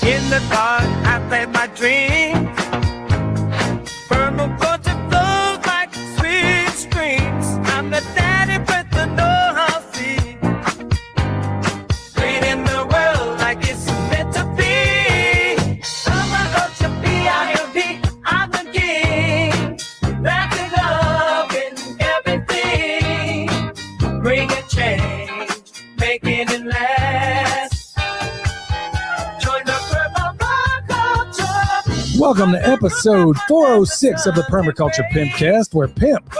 In the dark, I play my dreams. Permaculture flows like sweet streams. I'm the daddy with the know-how seed. Green in the world like it's meant to be. Permaculture, P-I-M-P, I'm the king. Wrapping up in everything. Bringing change, making it last. Welcome to episode 406 of the Permaculture Pimpcast, where PIMP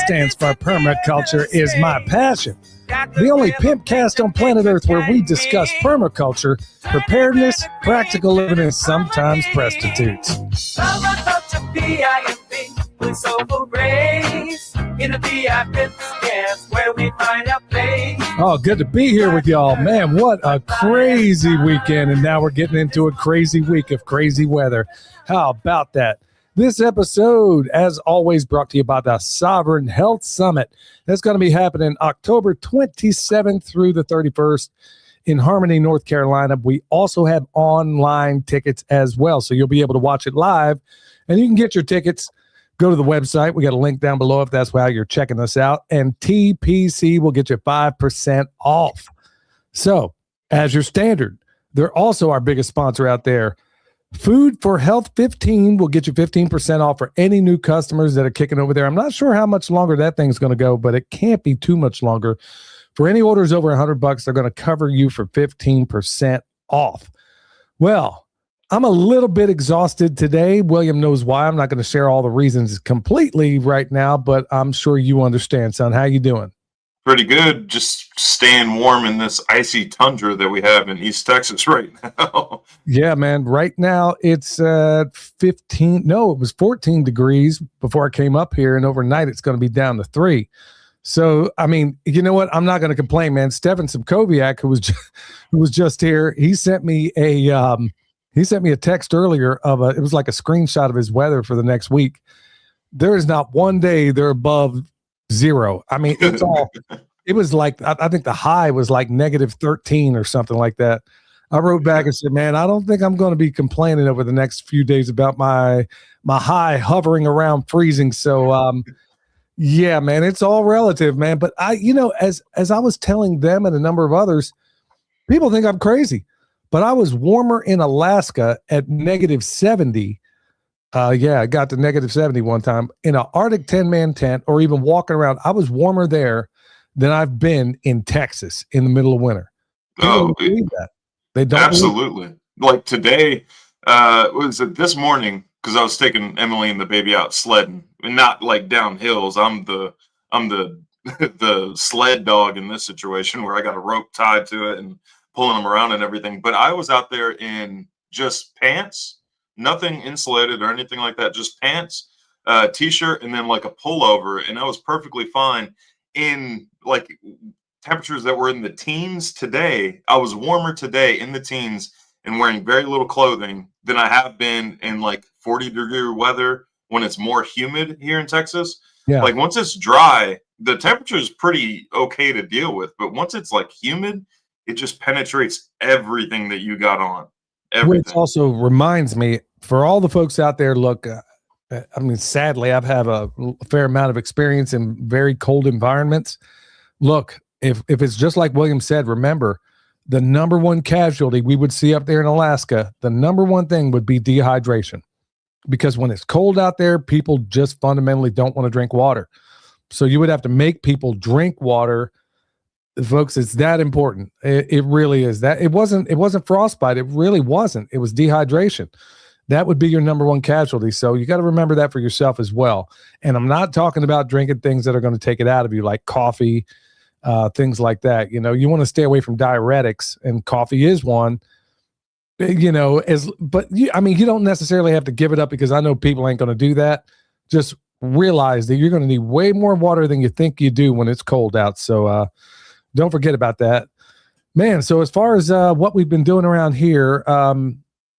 stands for Permaculture is my passion. The only Pimpcast on planet Earth where we discuss permaculture, preparedness, practical living, and sometimes prostitutes. Permaculture, P-I-M-P, with soulful grace. In the Pimpcast, where we find our place. Oh, good to be here with y'all. Man, what a crazy weekend. And now we're getting into a crazy week of crazy weather. How about that? This episode, as always, brought to you by the Sovereign Health Summit. That's going to be happening October 27th through the 31st in Harmony, North Carolina. We also have online tickets as well, so you'll be able to watch it live. And you can get your tickets. Go to the website. We got a link down below if that's how you're checking us out. And TPC will get you 5% off. So, as your standard, they're also our biggest sponsor out there. Food for Health 15 will get you 15% off for any new customers that are kicking over there. I'm not sure how much longer that thing's going to go, but it can't be too much longer. For any orders over $100, they're going to cover you for 15% off. Well, I'm a little bit exhausted today. William knows why. I'm not going to share all the reasons completely right now, but I'm sure you understand, son. How you doing? Pretty good. Just staying warm in this icy tundra that we have in East Texas right now. Yeah, man. Right now it's 15. No, it was 14 degrees before I came up here, and overnight it's going to be down to 3. So, I mean, you know what? I'm not going to complain, man. Stefan Simkoviak, who was just here, he sent me a text earlier it was like a screenshot of his weather for the next week. There is not one day they're above 0. I mean, it was like, I think the high was like -13 or something like that. I wrote back and said, man, I don't think I'm going to be complaining over the next few days about my high hovering around freezing. So, yeah, man, it's all relative, man. But as I was telling them and a number of others, people think I'm crazy. But I was warmer in Alaska at -70. I got to -70 one time in an Arctic 10-man tent, or even walking around. I was warmer there than I've been in Texas in the middle of winter. People don't believe that. They don't. Absolutely. Like today, was it this morning? Because I was taking Emily and the baby out sledding, and not like down hills. I'm the the sled dog in this situation, where I got a rope tied to it and pulling them around and everything. But I was out there in just pants, nothing insulated or anything like that, just pants, t-shirt, and then like a pullover, and I was perfectly fine. In like temperatures that were in the teens today, I was warmer today in the teens and wearing very little clothing than I have been in like 40-degree weather when it's more humid here in Texas. Yeah. Like once it's dry, the temperature is pretty okay to deal with, but once it's like humid, it just penetrates everything that you got on. Everything. Which also reminds me, for all the folks out there, look, I mean, sadly, I've had a fair amount of experience in very cold environments. Look, if it's just like William said, remember, the number one casualty we would see up there in Alaska, the number one thing would be dehydration. Because when it's cold out there, people just fundamentally don't want to drink water. So you would have to make people drink water. Folks, it's that important. It really is. That it wasn't frostbite. It really wasn't. It was dehydration. That would be your number one casualty. So you got to remember that for yourself as well. And I'm not talking about drinking things that are going to take it out of you, like coffee, things like that. You know, you want to stay away from diuretics, and coffee is one. You know, I mean, you don't necessarily have to give it up, because I know people ain't going to do that. Just realize that you're going to need way more water than you think you do when it's cold out. So don't forget about that, man. So as far as what we've been doing around here,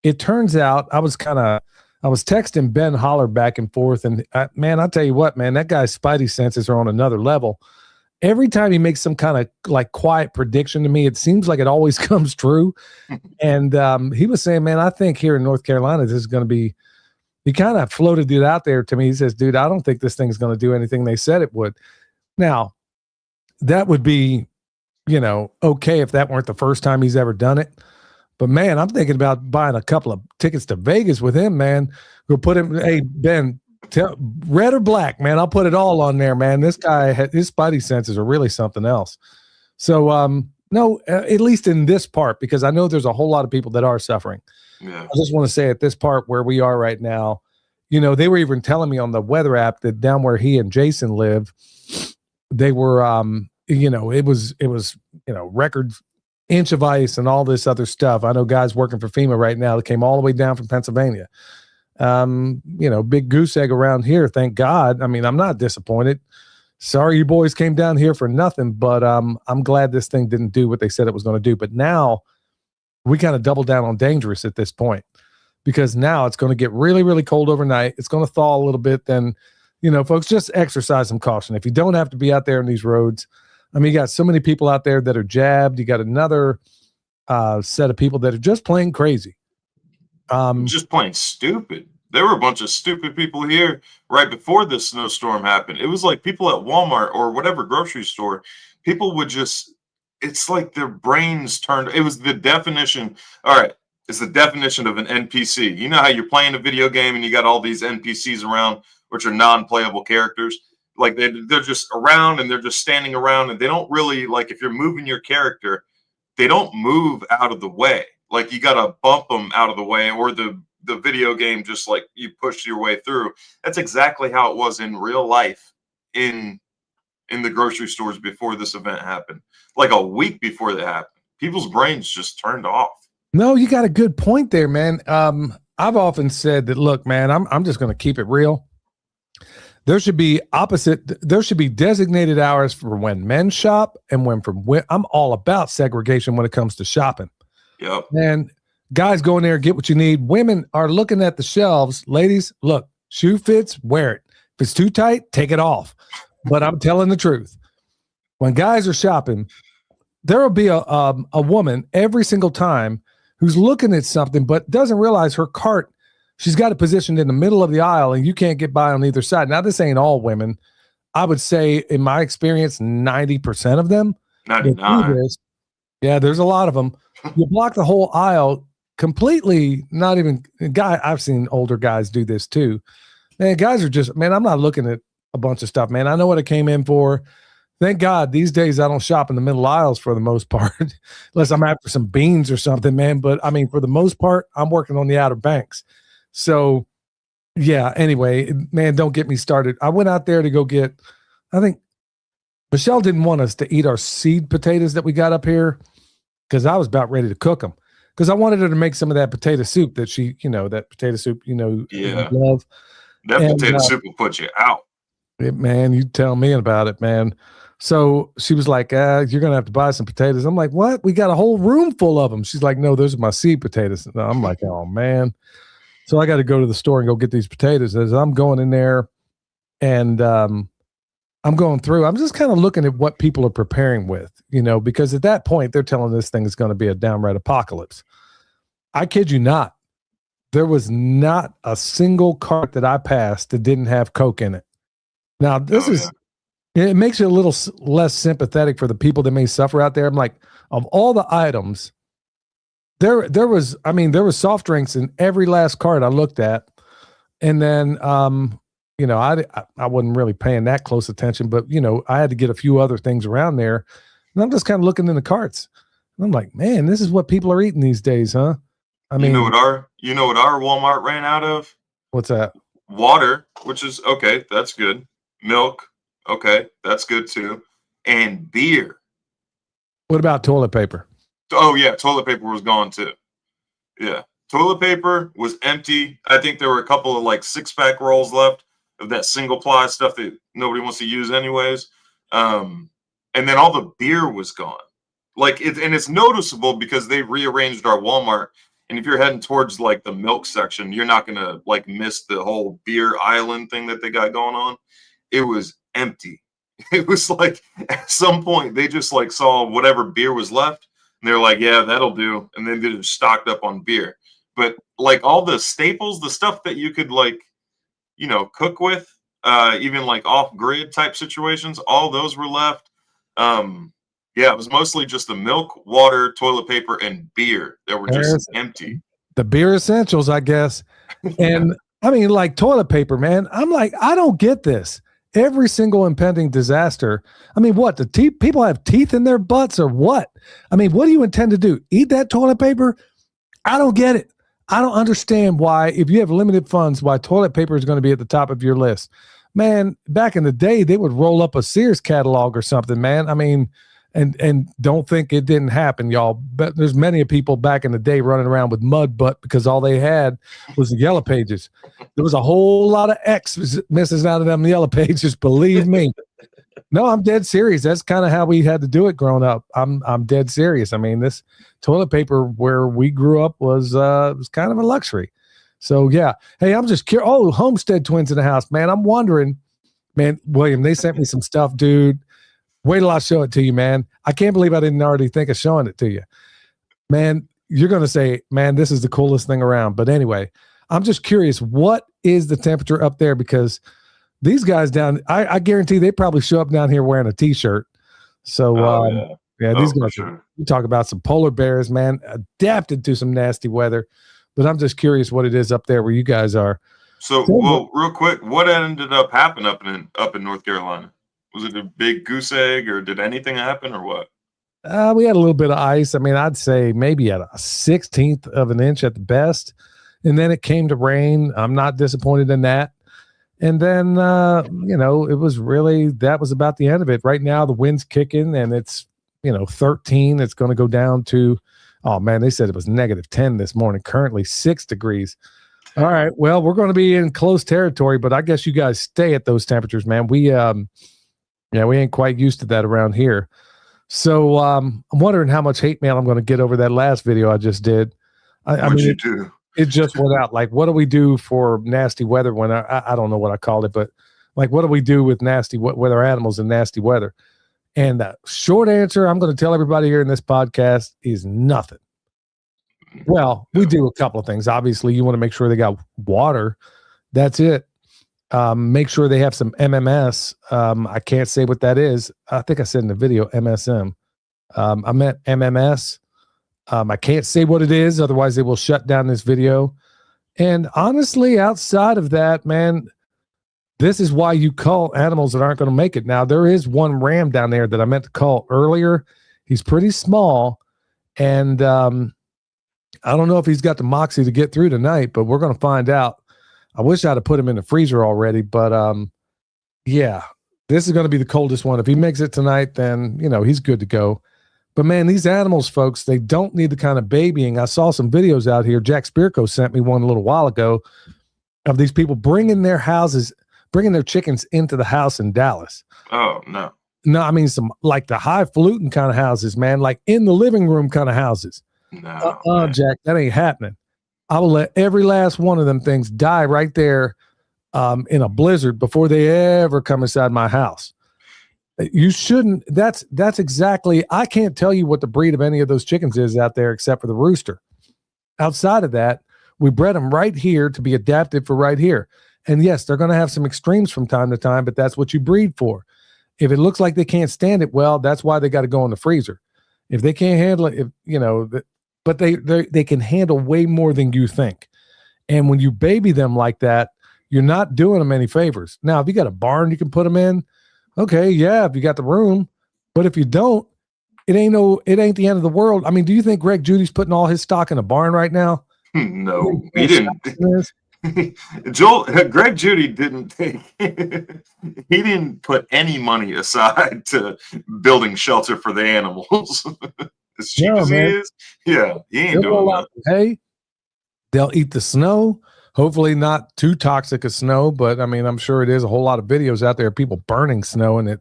it turns out I was texting Ben Holler back and forth, and man, I'll tell you what, man, that guy's spidey senses are on another level. every time he makes some kind of like quiet prediction to me, it seems like it always comes true. And he was saying, man, I think here in North Carolina, this is going to be, he kind of floated it out there to me. He says, dude, I don't think this thing's going to do anything they said it would. Now, that would be, okay if that weren't the first time he's ever done it. But man, I'm thinking about buying a couple of tickets to Vegas with him, man. We'll put him, hey, Ben, red or black, man. I'll put it all on there, man. This guy, his spidey senses are really something else. So, no, at least in this part, because I know there's a whole lot of people that are suffering. Yeah. I just want to say at this part where we are right now, they were even telling me on the weather app that down where he and Jason live, they were, it was, record inch of ice and all this other stuff. I know guys working for FEMA right now that came all the way down from Pennsylvania. Big goose egg around here. Thank God. I mean, I'm not disappointed. Sorry, you boys came down here for nothing, but I'm glad this thing didn't do what they said it was going to do. But now we kind of double down on dangerous at this point, because now it's going to get really, really cold overnight. It's going to thaw a little bit. Then, folks, just exercise some caution. If you don't have to be out there on these roads, I mean, you got so many people out there that are jabbed. You got another set of people that are just plain crazy. Just plain stupid. There were a bunch of stupid people here right before this snowstorm happened. It was like people at Walmart or whatever grocery store, people would just, it's like their brains turned. It was the definition. All right. It's the definition of an NPC. You know how you're playing a video game and you got all these NPCs around, which are non-playable characters. Like they're just around and they're just standing around, and they don't really, like, if you're moving your character, they don't move out of the way. Like you got to bump them out of the way, or the video game just like you push your way through. That's exactly how it was in real life in the grocery stores before this event happened. Like a week before that happened, people's brains just turned off. No, you got a good point there, man. I've often said that, look, man, I'm just going to keep it real. There should be designated hours for when men shop and when I'm all about segregation when it comes to shopping. Yep. And guys go in there, get what you need. Women are looking at the shelves. Ladies, look, shoe fits, wear it. If it's too tight, take it off. But I'm telling the truth. When guys are shopping, there will be a woman every single time who's looking at something but doesn't realize her cart, she's got it positioned in the middle of the aisle and you can't get by on either side. Now, this ain't all women. I would say, in my experience, 90% of them. 99. Yeah, there's a lot of them. You block the whole aisle completely. Not even I've seen older guys do this too. Man, guys are just, man, I'm not looking at a bunch of stuff, man. I know what I came in for. Thank God these days I don't shop in the middle aisles for the most part, unless I'm after some beans or something, man. But I mean, for the most part, I'm working on the Outer Banks. So yeah, anyway, man, don't get me started. I went out there to go get, I think Michelle didn't want us to eat our seed potatoes that we got up here because I was about ready to cook them, because I wanted her to make some of that potato soup that she, that potato soup, Yeah. love. That potato soup will put you out. Man, you tell me about it, man. So she was like, you're going to have to buy some potatoes. I'm like, what? We got a whole room full of them. She's like, no, those are my seed potatoes. And I'm like, oh, man. So I got to go to the store and go get these potatoes. As I'm going in there and I'm going through, I'm just kind of looking at what people are preparing with, because at that point, they're telling this thing is going to be a downright apocalypse. I kid you not. There was not a single cart that I passed that didn't have Coke in it. Now, it makes you a little less sympathetic for the people that may suffer out there. I'm like, of all the items, there was soft drinks in every last cart I looked at. And then, I wasn't really paying that close attention, but, I had to get a few other things around there. And I'm just kind of looking in the carts. And I'm like, man, this is what people are eating these days, huh? I mean, you know what our Walmart ran out of? What's that? Water, which is okay. That's good. Milk. Okay. That's good too. And beer. What about toilet paper? Oh yeah. Toilet paper was gone too. Yeah. Toilet paper was empty. I think there were a couple of like 6-pack rolls left of that single ply stuff that nobody wants to use anyways. And then all the beer was gone. Like it's noticeable because they rearranged our Walmart. And if you're heading towards like the milk section, you're not going to like miss the whole beer island thing that they got going on. It was empty. It was like at some point they just like saw whatever beer was left, and they're like, "Yeah, that'll do," and then they just stocked up on beer. But like all the staples, the stuff that you could like, cook with, even like off grid type situations, all those were left. Yeah, it was mostly just the milk, water, toilet paper, and beer that were just There's empty. the beer essentials, I guess. And I mean, like toilet paper, man. I'm like, I don't get this. Every single impending disaster. I mean, what? People have teeth in their butts or what? I mean, what do you intend to do? Eat that toilet paper? I don't get it. I don't understand why, if you have limited funds, why toilet paper is going to be at the top of your list. Man, back in the day, they would roll up a Sears catalog or something, man. I mean, and don't think it didn't happen, y'all. But there's many people back in the day running around with mud butt because all they had was the yellow pages. There was a whole lot of X missing out of them yellow pages, believe me. No, I'm dead serious. That's kind of how we had to do it growing up. I'm dead serious. I mean, this toilet paper where we grew up was kind of a luxury. So yeah. Hey, I'm just curious. Oh, Homestead twins in the house, man. I'm wondering, man, William, they sent me some stuff, dude. Wait till I show it to you, man. I can't believe I didn't already think of showing it to you. Man, you're going to say, man, this is the coolest thing around. But anyway, I'm just curious, what is the temperature up there? Because these guys down, I guarantee they probably show up down here wearing a T-shirt. So, these guys, sure. You talk about some polar bears, man, adapted to some nasty weather. But I'm just curious what it is up there where you guys are. So, well, real quick, what ended up happening up in North Carolina? Was it a big goose egg, or did anything happen, or what? We had a little bit of ice. I mean, I'd say maybe at a 16th of an inch at the best. And then it came to rain. I'm not disappointed in that. And then, it was really, that was about the end of it. Right now, the wind's kicking and it's, 13. It's going to go down to, oh man, they said it was -10 this morning, currently 6 degrees. All right. Well, we're going to be in close territory, but I guess you guys stay at those temperatures, man. We ain't quite used to that around here. So I'm wondering how much hate mail I'm going to get over that last video I just did. I mean, you do? It just went out. Like, what do we do for nasty weather when I don't know what I called it, but like, what do we do with nasty weather animals in nasty weather? And the short answer I'm going to tell everybody here in this podcast is nothing. Well, we do a couple of things. Obviously, you want to make sure they got water. That's it. Make sure they have some MMS. I can't say what that is. I think I said in the video MSM. I meant MMS. I can't say what it is, otherwise they will shut down this video. And honestly, outside of that, man, this is why you cull animals that aren't going to make it. Now, there is one ram down there that I meant to cull earlier. He's pretty small, and I don't know if he's got the moxie to get through tonight, but we're going to find out. I wish I'd have put him in the freezer already, but yeah, this is going to be the coldest one. If he makes it tonight, then, he's good to go. But man, these animals, folks, they don't need the kind of babying. I saw some videos out here. Jack Spirko sent me one a little while ago of these people bringing their chickens into the house in Dallas. Oh, no. No, I mean, some like the highfalutin kind of houses, man, like in the living room kind of houses. No, Jack, that ain't happening. I will let every last one of them things die right there in a blizzard before they ever come inside my house. You shouldn't. That's exactly. I can't tell you what the breed of any of those chickens is out there except for the rooster. Outside of that, we bred them right here to be adapted for right here. And yes, they're going to have some extremes from time to time, but that's what you breed for. If it looks like they can't stand it, well, that's why they got to go in the freezer. If they can't handle it, but they can handle way more than you think. And when you baby them like that, you're not doing them any favors. Now, if you got a barn you can put them in, okay, yeah, if you got the room. But if you don't, it ain't the end of the world. I mean, do you think Greg Judy's putting all his stock in a barn right now? No, he didn't. Greg Judy didn't think he didn't put any money aside to building shelter for the animals. As cheap as he is, yeah, he ain't doing that. Hey, they'll eat the snow. Hopefully not too toxic as snow, but I mean, I'm sure it is a whole lot of videos out there of people burning snow and it,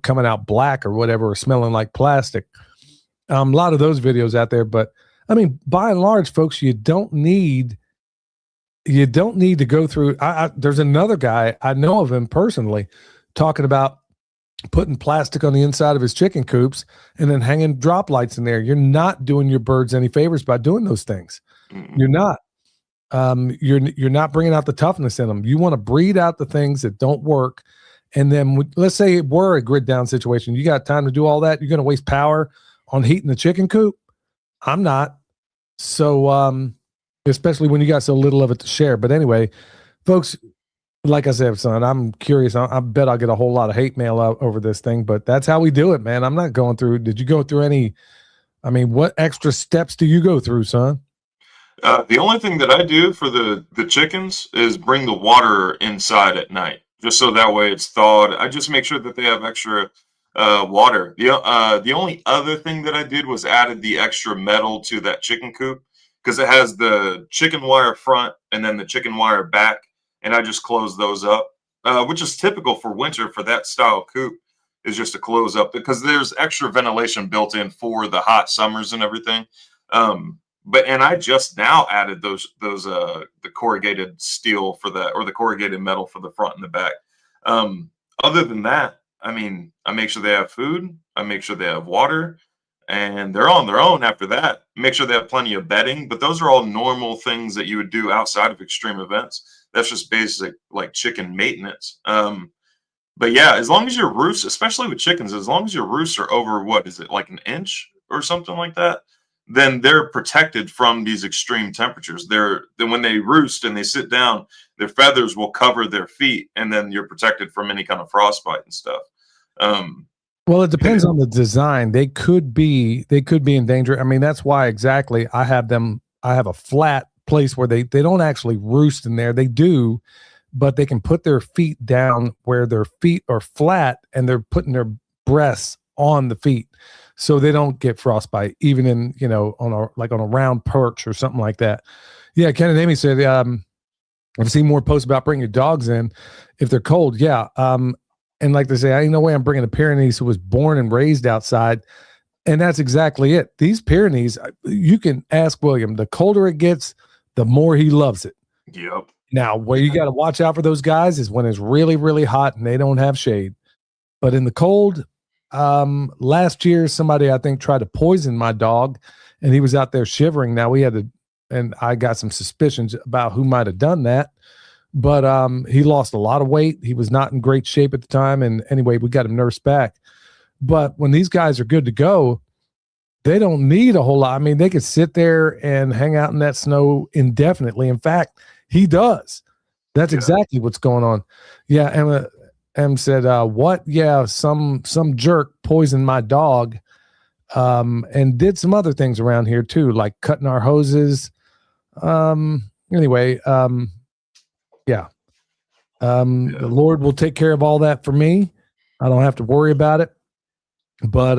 coming out black or whatever, or smelling like plastic. A lot of those videos out there, but I mean, by and large, folks, you don't need to go through. There's another guy, I know of him personally, talking about putting plastic on the inside of his chicken coops and then hanging drop lights in there. You're not doing your birds any favors by doing those things. You're not. You're not bringing out the toughness in them. You want to breed out the things that don't work. And then let's say it were a grid down situation. You got time to do all that. You're going to waste power on heating the chicken coop. I'm not. So, especially when you got so little of it to share. But anyway, folks, like I said, son, I'm curious. I bet I'll get a whole lot of hate mail out over this thing, but that's how we do it, man. I'm not going through. Did you go through any? I mean, what extra steps do you go through, son? The only thing that I do for the chickens is bring the water inside at night, just so that way it's thawed. I just make sure that they have extra water. The only other thing that I did was added the extra metal to that chicken coop because it has the chicken wire front and then the chicken wire back, and I just close those up, which is typical for winter for that style coop, is just to close up because there's extra ventilation built in for the hot summers and everything. And I just now added the corrugated steel for that, or the corrugated metal for the front and the back. Other than that, I mean, I make sure they have food, I make sure they have water, and they're on their own after that. Make sure they have plenty of bedding, but those are all normal things that you would do outside of extreme events. That's just basic like chicken maintenance. But yeah, as long as your roosts, especially with chickens, as long as your roosts are over, what is it, like an inch or something like that, then they're protected from these extreme temperatures. Then when they roost and they sit down, their feathers will cover their feet, and then you're protected from any kind of frostbite and stuff. Well, it depends on the design. They could be in danger. I mean, that's why exactly I have a flat place where they don't actually roost in there. They do, but they can put their feet down where their feet are flat, and they're putting their breasts on the feet, so they don't get frostbite, even in, on a round perch or something like that. Yeah, Ken and Amy said, I've seen more posts about bringing your dogs in if they're cold. Yeah, and like they say, ain't no way I'm bringing a Pyrenees who was born and raised outside, and that's exactly it. These Pyrenees, you can ask William. The colder it gets, the more he loves it. Yep. Now, where you got to watch out for those guys is when it's really, really hot and they don't have shade. But in the cold, last year, somebody I think tried to poison my dog, and he was out there shivering. Now and I got some suspicions about who might have done that, but he lost a lot of weight. He was not in great shape at the time, and anyway, we got him nursed back. But when these guys are good to go, they don't need a whole lot. I mean, they could sit there and hang out in that snow indefinitely. In fact, he does. That's exactly what's going on. Yeah, Em said, what? Yeah, some jerk poisoned my dog, and did some other things around here too, like cutting our hoses. Anyway, yeah. The Lord will take care of all that for me. I don't have to worry about it. But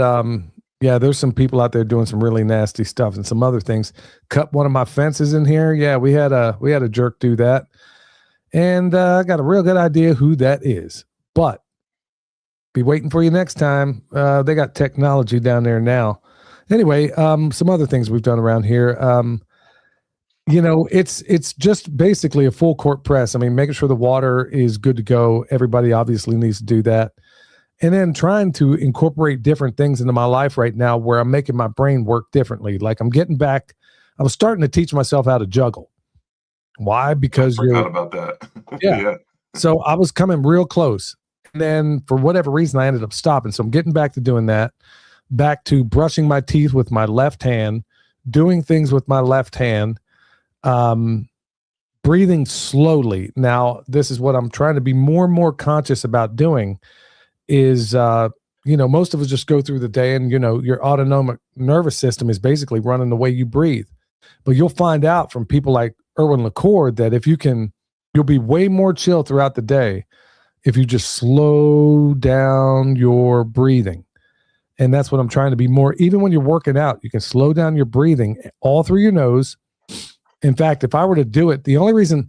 yeah, there's some people out there doing some really nasty stuff and some other things. Cut one of my fences in here. Yeah, we had a jerk do that. And I got a real good idea who that is. But be waiting for you next time. They got technology down there now. Anyway, some other things we've done around here. It's just basically a full court press. I mean, making sure the water is good to go. Everybody obviously needs to do that. And then trying to incorporate different things into my life right now where I'm making my brain work differently. Like I was starting to teach myself how to juggle. Why? Because I forgot about that. Yeah. So I was coming real close. And then for whatever reason, I ended up stopping. So I'm getting back to doing that, back to brushing my teeth with my left hand, doing things with my left hand, breathing slowly. Now, this is what I'm trying to be more and more conscious about doing is, most of us just go through the day and, your autonomic nervous system is basically running the way you breathe. But you'll find out from people like Erwin LaCour that you'll be way more chill throughout the day if you just slow down your breathing. And that's what I'm trying to be more. Even when you're working out, you can slow down your breathing all through your nose. In fact, if I were to do it, the only reason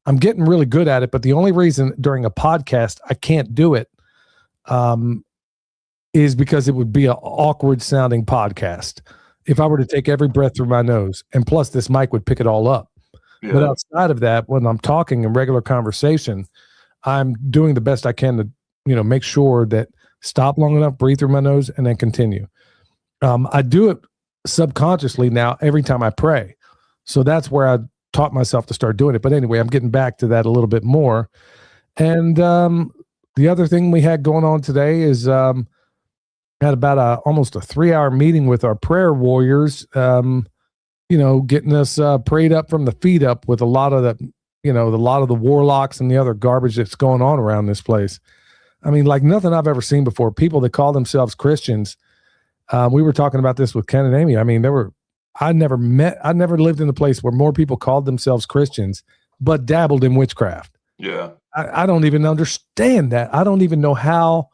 I'm getting really good at it, but the only reason during a podcast I can't do it is because it would be an awkward sounding podcast if I were to take every breath through my nose. And plus this mic would pick it all up. Yeah. But outside of that, when I'm talking in regular conversation, I'm doing the best I can to, make sure that Stop long enough, breathe through my nose, and then continue. I do it subconsciously now every time I pray. So that's where I taught myself to start doing it. But anyway, I'm getting back to that a little bit more. And the other thing we had going on today is had about almost a 3-hour meeting with our prayer warriors, getting us prayed up from the feet up with a lot of the warlocks and the other garbage that's going on around this place. I mean, like nothing I've ever seen before. People that call themselves Christians. We were talking about this with Ken and Amy. I mean, I never lived in a place where more people called themselves Christians, but dabbled in witchcraft. Yeah. I don't even understand that. I don't even know how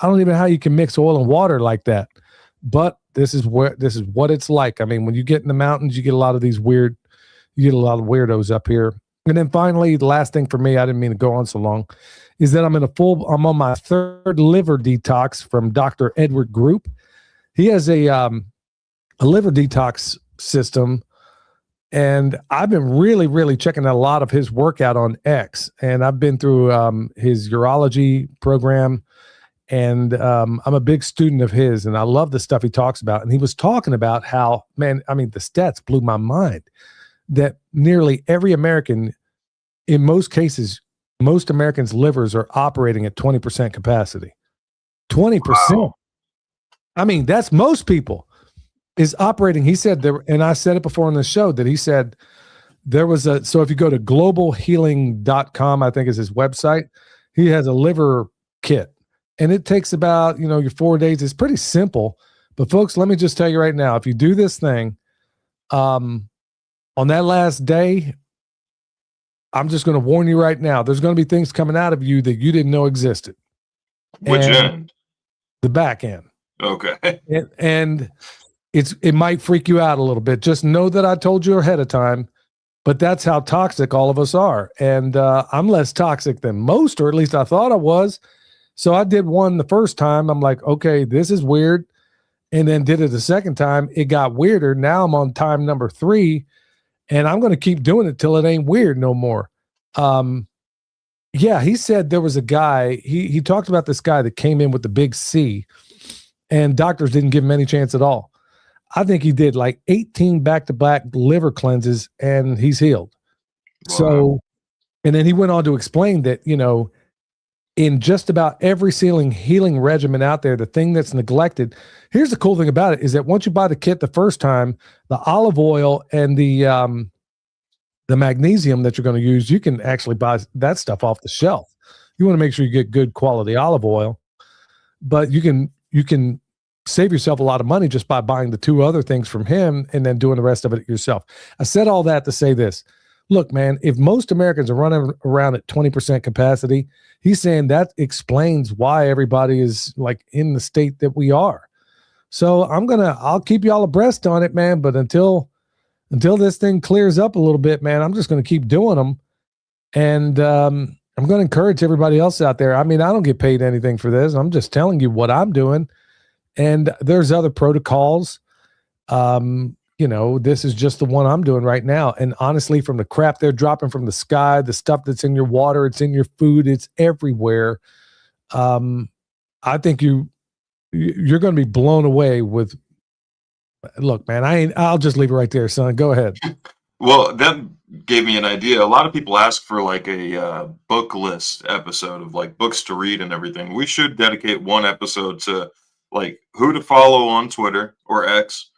you can mix oil and water like that. But this is what it's like. I mean, when you get in the mountains, you get a lot of weirdos up here. And then finally, the last thing for me, I didn't mean to go on so long, is that I'm on my 3rd liver detox from Dr. Edward Group. He has a liver detox system, and I've been really, really checking out a lot of his workout on X, and I've been through his urology program, and I'm a big student of his, and I love the stuff he talks about. And he was talking about how, man, I mean, the stats blew my mind, that nearly every American, in most cases, most Americans' livers are operating at 20% capacity. 20%. Wow. I mean, that's most people is operating. He said there, and I said it before on the show, that he said there was so if you go to globalhealing.com, I think is his website, he has a liver kit, and it takes about, your 4 days. It's pretty simple, but folks, let me just tell you right now, if you do this thing, on that last day, I'm just going to warn you right now, there's going to be things coming out of you that you didn't know existed. Which end? The back end. Okay. And it might freak you out a little bit. Just know that I told you ahead of time, but that's how toxic all of us are. And I'm less toxic than most, or at least I thought I was. So I did one the first time. I'm like, okay, this is weird. And then did it the second time. It got weirder. Now I'm on time number 3, and I'm going to keep doing it till it ain't weird no more. Yeah, he said there was a guy, he talked about this guy that came in with the big C, and doctors didn't give him any chance at all. I think he did like 18 back-to-back liver cleanses, and he's healed. Wow. So, and then he went on to explain that, in just about every healing regimen out there, the thing that's neglected, here's the cool thing about it, is that once you buy the kit the first time, the olive oil and the magnesium that you're going to use, you can actually buy that stuff off the shelf. You want to make sure you get good quality olive oil, but you can save yourself a lot of money just by buying the 2 other things from him and then doing the rest of it yourself. I said all that to say this. Look, man, if most Americans are running around at 20% capacity, he's saying that explains why everybody is like in the state that we are. So I'll keep y'all abreast on it, man. But until this thing clears up a little bit, man, I'm just going to keep doing them. And I'm going to encourage everybody else out there. I mean, I don't get paid anything for this. I'm just telling you what I'm doing. And there's other protocols. This is just the one I'm doing right now. And honestly, from the crap they're dropping from the sky, the stuff that's in your water, it's in your food, it's everywhere. I think you're going to be blown away with. Look, man, I'll just leave it right there, son. Go ahead. Well, that gave me an idea. A lot of people ask for like a book list episode of like books to read and everything. We should dedicate one episode to like who to follow on Twitter or X,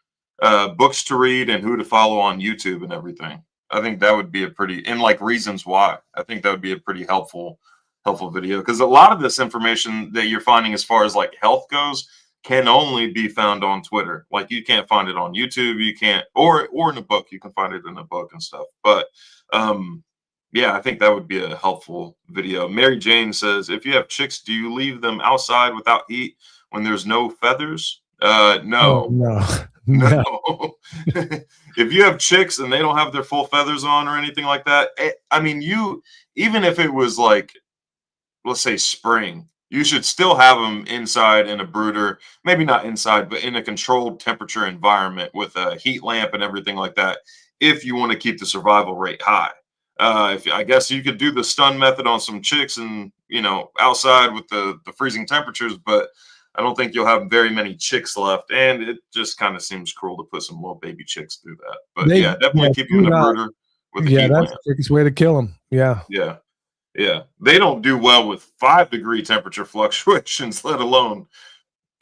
books to read, and who to follow on YouTube and everything. I think that would be and like reasons why. I think that would be a pretty helpful video, because a lot of this information that you're finding as far as like health goes can only be found on Twitter. Like you can't find it on YouTube. You can't, or in a book. You can find it in a book and stuff. But yeah, I think that would be a helpful video. Mary Jane says, if you have chicks, do you leave them outside without heat when there's no feathers? No. Oh, no. No. If you have chicks and they don't have their full feathers on or anything like that, I mean, even if it was like, let's say spring, you should still have them inside in a brooder, maybe not inside, but in a controlled temperature environment with a heat lamp and everything like that, if you want to keep the survival rate high. If I guess you could do the stun method on some chicks and outside with the freezing temperatures, but I don't think you'll have very many chicks left, and it just kind of seems cruel to put some little baby chicks through that. But yeah, definitely keep them in a brooder with a Yeah, heat that's lamp. the quickest way to kill them. Yeah. Yeah, yeah. They don't do well with 5-degree temperature fluctuations, let alone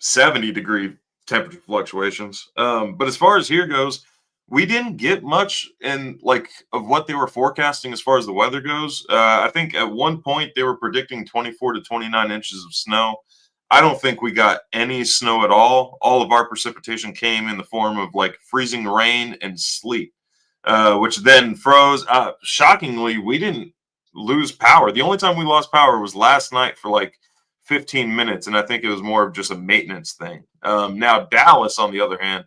70-degree temperature fluctuations. But as far as here goes, we didn't get much in like of what they were forecasting as far as the weather goes. I think at one point they were predicting 24 to 29 inches of snow. I don't think we got any snow at all. All of our precipitation came in the form of like freezing rain and sleet, which then froze. Shockingly, we didn't lose power. The only time we lost power was last night for like 15 minutes, and I think it was more of just a maintenance thing. Now, Dallas, on the other hand,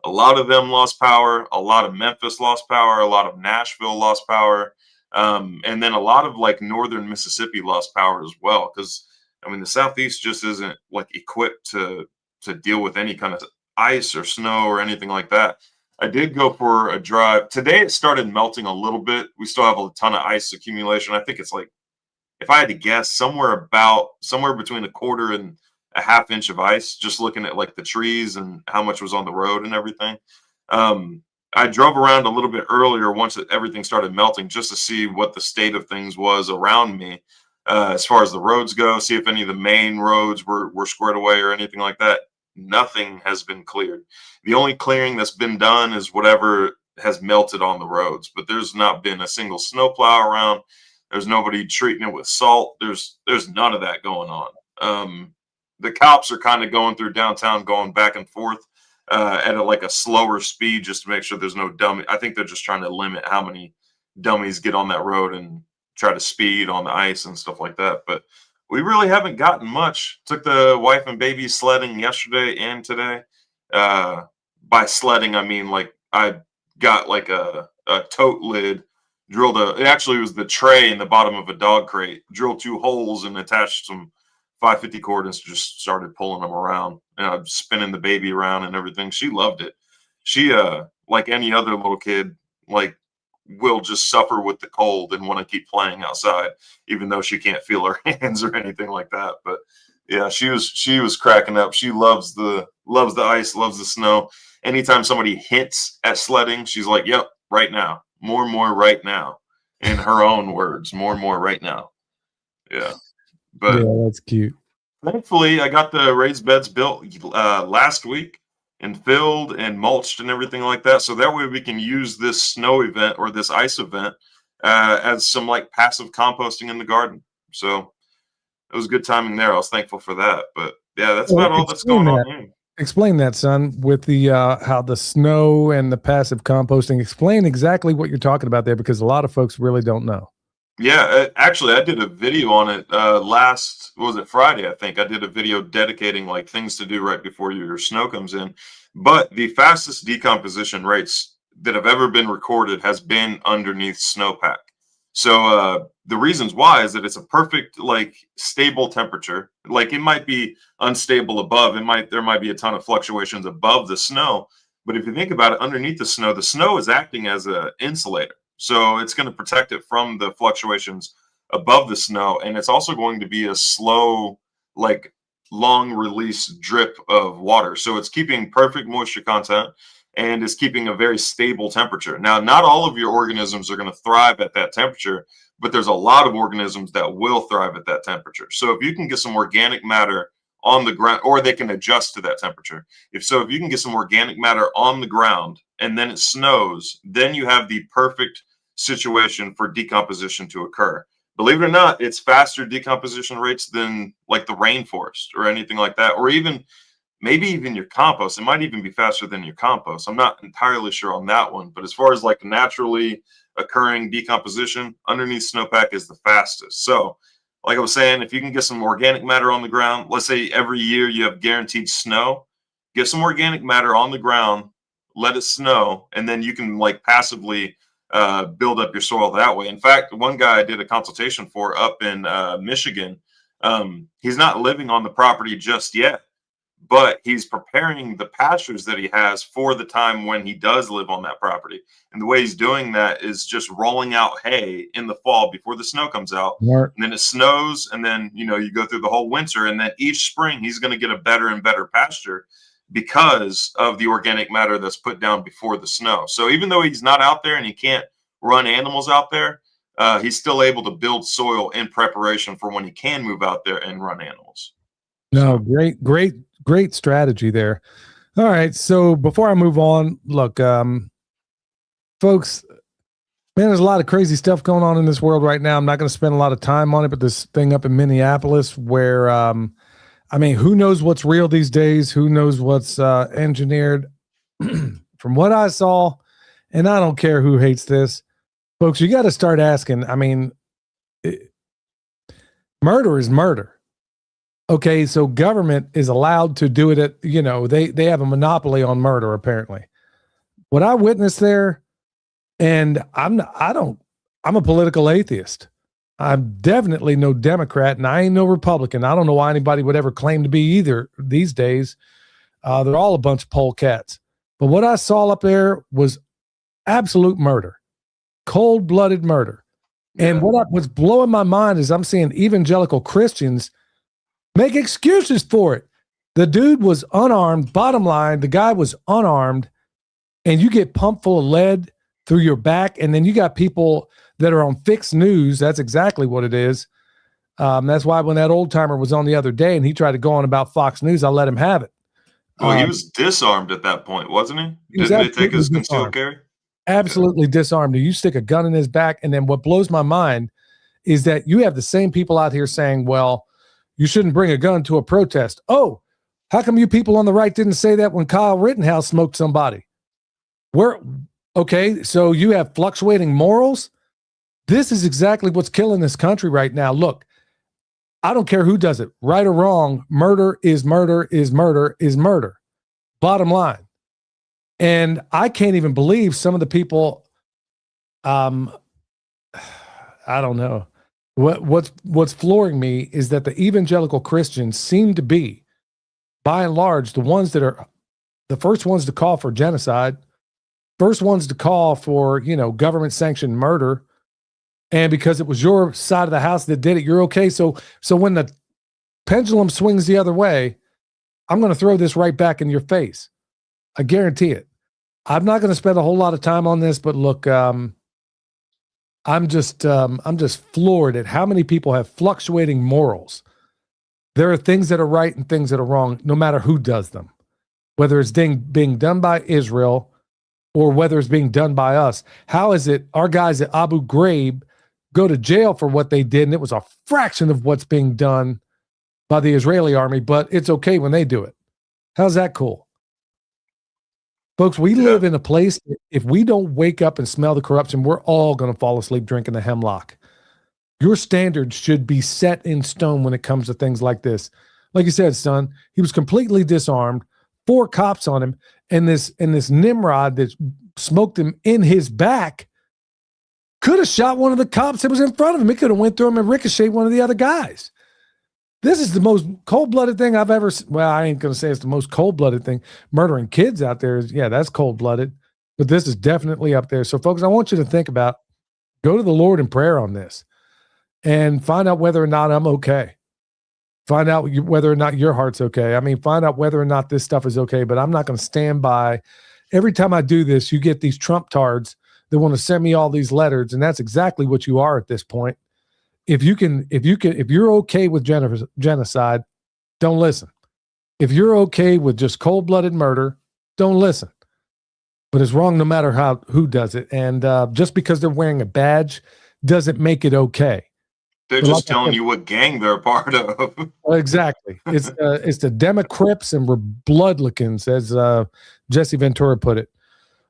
a lot of them lost power. A lot of Memphis lost power. A lot of Nashville lost power. And then a lot of like northern Mississippi lost power as well. Because, I mean, the Southeast just isn't like equipped to deal with any kind of ice or snow or anything like that. I did go for a drive. Today it started melting a little bit. We still have a ton of ice accumulation. I think it's like, if I had to guess, somewhere between a quarter and a half inch of ice, just looking at like the trees and how much was on the road and everything. I drove around a little bit earlier once everything started melting just to see what the state of things was around me as far as the roads go, see if any of the main roads were squared away or anything like that. Nothing has been cleared. The only clearing that's been done is whatever has melted on the roads, but there's not been a single snowplow around. There's nobody treating it with salt. There's none of that going on. The cops are kind of going through downtown, going back and forth at like a slower speed just to make sure there's no dummy. I think they're just trying to limit how many dummies get on that road and try to speed on the ice and stuff like that. But we really haven't gotten much. Took the wife and baby sledding yesterday and today. By sledding, I mean like I got like a tote lid, it actually was the tray in the bottom of a dog crate, drilled 2 holes and attached some 550 cord and just started pulling them around. And I'm spinning the baby around and everything. She loved it. She, like any other little kid, like will just suffer with the cold and want to keep playing outside, even though she can't feel her hands or anything like that. But yeah, she was cracking up. She loves the ice, loves the snow. Anytime somebody hints at sledding, she's like, "Yep, right now, more right now." In her own words, more right now. Yeah, but Yeah, that's cute. thankfully, I got the raised beds built last week and filled and mulched and everything like that. So that way we can use this snow event or this ice event as some like passive composting in the garden. So it was good timing there. I was thankful for that. But yeah, that's Well, about all that's going on here. Explain that, son, with the how the snow and the passive composting. Explain exactly what you're talking about there, because a lot of folks really don't know. Yeah, actually, I did a video on it was it Friday? I think I did a video dedicating like things to do right before your snow comes in. But the fastest decomposition rates that have ever been recorded has been underneath snowpack. So the reasons why is that it's a perfect like stable temperature. Like it might be unstable above. There might be a ton of fluctuations above the snow. But if you think about it, underneath the snow is acting as an insulator. So it's going to protect it from the fluctuations above the snow. And it's also going to be a slow, like long release drip of water. So it's keeping perfect moisture content and is keeping a very stable temperature. Now, not all of your organisms are going to thrive at that temperature, but there's a lot of organisms that will thrive at that temperature. So if you can get some organic matter on the ground, or they can adjust to that temperature. If you can get some organic matter on the ground and then it snows, then you have the perfect situation for decomposition to occur. Believe it or not, it's faster decomposition rates than like the rainforest or anything like that, or maybe even your compost. It might even be faster than your compost. I'm not entirely sure on that one, but as far as like naturally occurring decomposition, underneath snowpack is the fastest. So like I was saying, if you can get some organic matter on the ground, let's say every year you have guaranteed snow, get some organic matter on the ground, let it snow, and then you can like passively build up your soil that way. In fact, one guy I did a consultation for up in Michigan, he's not living on the property just yet, but he's preparing the pastures that he has for the time when he does live on that property. And the way he's doing that is just rolling out hay in the fall before the snow comes out. Smart. And then it snows, and then, you know, you go through the whole winter, and then each spring he's going to get a better and better pasture because of the organic matter that's put down before the snow. So even though he's not out there and he can't run animals out there, he's still able to build soil in preparation for when he can move out there and run animals. No, great strategy there. All right. So before I move on, look, folks, man, there's a lot of crazy stuff going on in this world right now. I'm not going to spend a lot of time on it, but this thing up in Minneapolis where, I mean, who knows what's real these days? Who knows what's engineered? From what I saw, and I don't care who hates this, folks, you got to start asking. I mean, murder is murder. Okay, so government is allowed to do it at, you know, they have a monopoly on murder, apparently. What I witnessed there, and I'm a political atheist. I'm definitely no Democrat, and I ain't no Republican. I don't know why anybody would ever claim to be either these days. They're all a bunch of polecats. But what I saw up there was absolute murder, cold-blooded murder. Yeah. And what's blowing my mind is I'm seeing evangelical Christians make excuses for it. The dude was unarmed. Bottom line, the guy was unarmed, and you get pumped full of lead through your back, and then you got people that are on fixed news. That's exactly what it is. That's why when that old timer was on the other day and he tried to go on about Fox News, I let him have it. Well, he was disarmed at that point, wasn't he? Didn't they take his concealed carry? Absolutely disarmed. You stick a gun in his back, and then what blows my mind is that you have the same people out here saying, well, you shouldn't bring a gun to a protest. Oh, how come you people on the right didn't say that when Kyle Rittenhouse smoked somebody? Okay, so you have fluctuating morals. This is exactly what's killing this country right now. Look, I don't care who does it, right or wrong. Murder is murder is murder is murder. Bottom line. And I can't even believe some of the people, I don't know. What's flooring me is that the evangelical Christians seem to be, by and large, the ones that are the first ones to call for genocide, first ones to call for, you know, government sanctioned murder. And because it was your side of the house that did it, you're okay. So when the pendulum swings the other way, I'm going to throw this right back in your face. I guarantee it. I'm not going to spend a whole lot of time on this, but look, I'm just floored at how many people have fluctuating morals. There are things that are right and things that are wrong, no matter who does them, whether it's being done by Israel or whether it's being done by us. How is it our guys at Abu Ghraib go to jail for what they did, and it was a fraction of what's being done by the Israeli army, but it's okay when they do it? How's that cool? Folks, we live in a place, if we don't wake up and smell the corruption, we're all going to fall asleep drinking the hemlock. Your standards should be set in stone when it comes to things like this. Like you said, son, he was completely disarmed, 4 cops on him, and this Nimrod that smoked him in his back could have shot one of the cops that was in front of him. It could have went through him and ricocheted one of the other guys. This is the most cold-blooded thing I've ever seen. Well, I ain't going to say it's the most cold-blooded thing. Murdering kids out there is, yeah, that's cold-blooded. But this is definitely up there. So, folks, I want you to think about, go to the Lord in prayer on this and find out whether or not I'm okay. Find out whether or not your heart's okay. I mean, find out whether or not this stuff is okay. But I'm not going to stand by. Every time I do this, you get these Trump tards that want to send me all these letters, and that's exactly what you are at this point. If you're okay with genocide, don't listen. If you're okay with just cold-blooded murder, don't listen. But it's wrong no matter who does it. And just because they're wearing a badge doesn't make it okay. They're But just like I telling said- you what gang they're a part of. Exactly. It's the Democrips and Bloodlickens, as Jesse Ventura put it.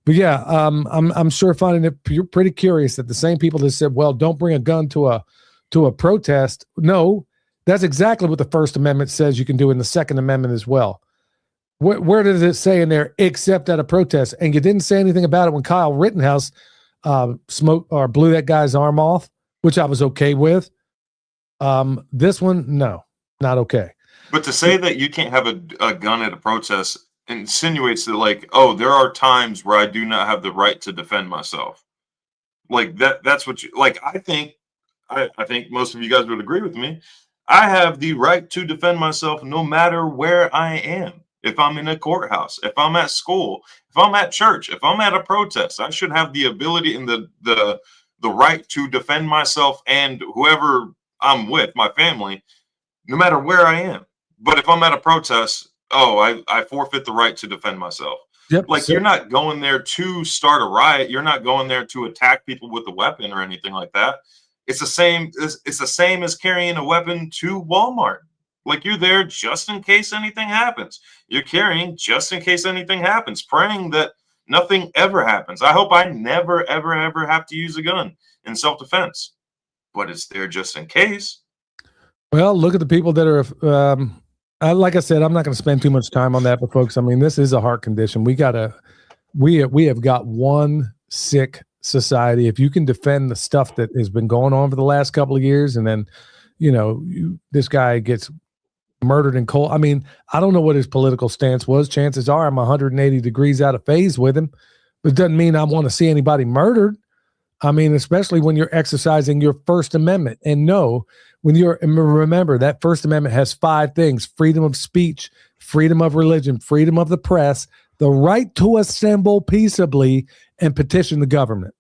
But yeah, I'm sure finding it you're pretty curious that the same people that said, well, don't bring a gun to a protest. No, that's exactly what the First Amendment says you can do in the Second Amendment as well. Where does it say in there, except at a protest? And you didn't say anything about it when Kyle Rittenhouse smoked or blew that guy's arm off, which I was okay with. This one, no, not okay. But to say that you can't have a gun at a protest insinuates that, like, oh, there are times where I do not have the right to defend myself. Like that's what you like. I think most of you guys would agree with me. I have the right to defend myself no matter where I am. If I'm in a courthouse, if I'm at school, if I'm at church, if I'm at a protest, I should have the ability and the right to defend myself and whoever I'm with, my family, no matter where I am. But if I'm at a protest, oh, I forfeit the right to defend myself. Yep. Like, So, you're not going there to start a riot. You're not going there to attack people with a weapon or anything like that. It's the same. It's the same as carrying a weapon to Walmart. Like, you're there just in case anything happens. You're carrying just in case anything happens, praying that nothing ever happens. I hope I never, ever, ever have to use a gun in self-defense, but it's there just in case. well, look at the people that are. Like I said, I'm not going to spend too much time on that, but folks, I mean, this is a heart condition. We have got one sick society. If you can defend the stuff that has been going on for the last couple of years, and then, this guy gets murdered in cold. I mean, I don't know what his political stance was. Chances are I'm 180 degrees out of phase with him, but it doesn't mean I want to see anybody murdered. I mean, especially when you're exercising your First Amendment. And no, remember that First Amendment has 5 things: freedom of speech, freedom of religion, freedom of the press, the right to assemble peaceably, and petition the government.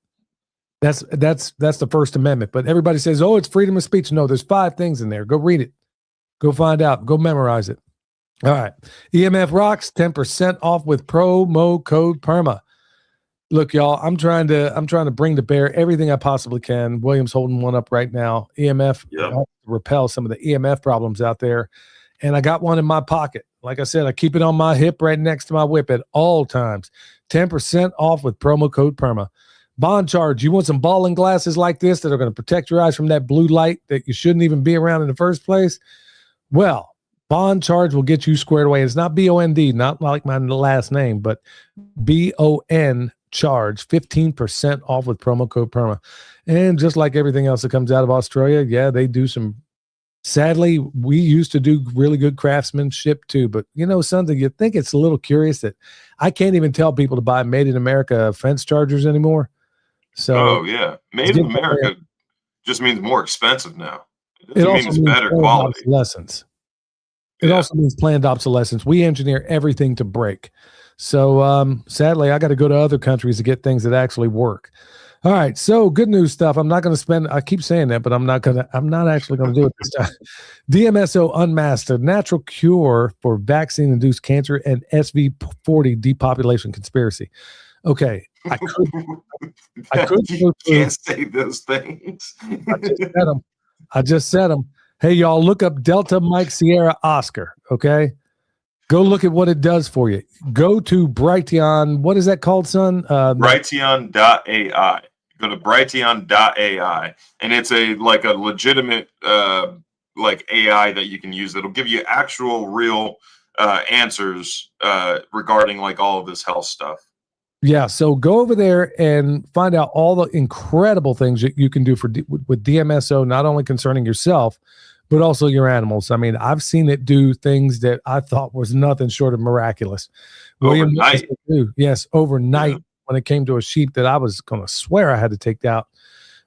That's the First Amendment. But everybody says, oh, it's freedom of speech. No, there's 5 things in there. Go read it. Go find out. Go memorize it. All right. EMF rocks, 10% off with promo code PERMA. Look, y'all, I'm trying to bring to bear everything I possibly can. William's holding one up right now. EMF repel some of the EMF problems out there. And I got one in my pocket. Like I said, I keep it on my hip right next to my whip at all times. 10% off with promo code PERMA. Bond charge. You want some balling glasses like this that are going to protect your eyes from that blue light that you shouldn't even be around in the first place? Well, Bond charge will get you squared away. It's not BOND, not like my last name, but BON charge, 15% off with promo code PERMA. And just like everything else that comes out of Australia, yeah, they do some. Sadly, we used to do really good craftsmanship too, but something, you think it's a little curious that I can't even tell people to buy Made in America fence chargers anymore. So, yeah, Made in America just means more expensive now. It also means better quality. Obsolescence. It also means planned obsolescence. We engineer everything to break. So sadly, I got to go to other countries to get things that actually work. All right. So good news stuff. I'm not going to spend, I keep saying that, but I'm not actually going to do it this time. DMSO Unmasked, a natural cure for vaccine-induced cancer and SV40 depopulation conspiracy. Okay. I could You can't say those things. I just said them. Hey, y'all, look up Delta Mike Sierra Oscar. Okay. Go look at what it does for you. Go to Brighteon. What is that called, son? Brighteon.ai. Go to Brighteon.ai, and it's a legitimate AI that you can use. That'll give you actual real answers regarding all of this health stuff. Yeah, so go over there and find out all the incredible things that you can do with DMSO, not only concerning yourself, but also your animals. I mean, I've seen it do things that I thought was nothing short of miraculous. Overnight. Yes, overnight. Yeah. When it came to a sheep that I was going to swear I had to take out,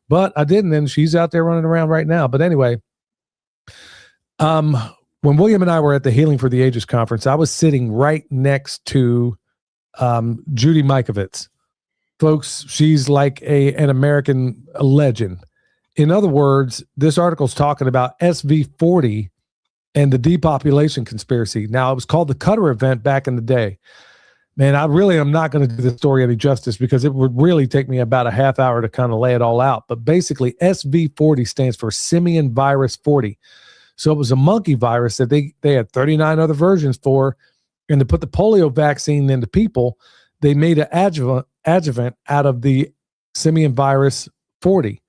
but I didn't. And she's out there running around right now. But anyway, when William and I were at the Healing for the Ages conference, I was sitting right next to Judy Mikovits. Folks, she's like an American legend. In other words, this article's talking about SV40 and the depopulation conspiracy. Now, it was called the Cutter event back in the day. Man, I really am not going to do the story any justice because it would really take me about a half hour to kind of lay it all out. But basically, SV40 stands for Simian Virus 40. So it was a monkey virus that they had 39 other versions for. And to put the polio vaccine into people, they made an adjuvant out of the Simian Virus 40.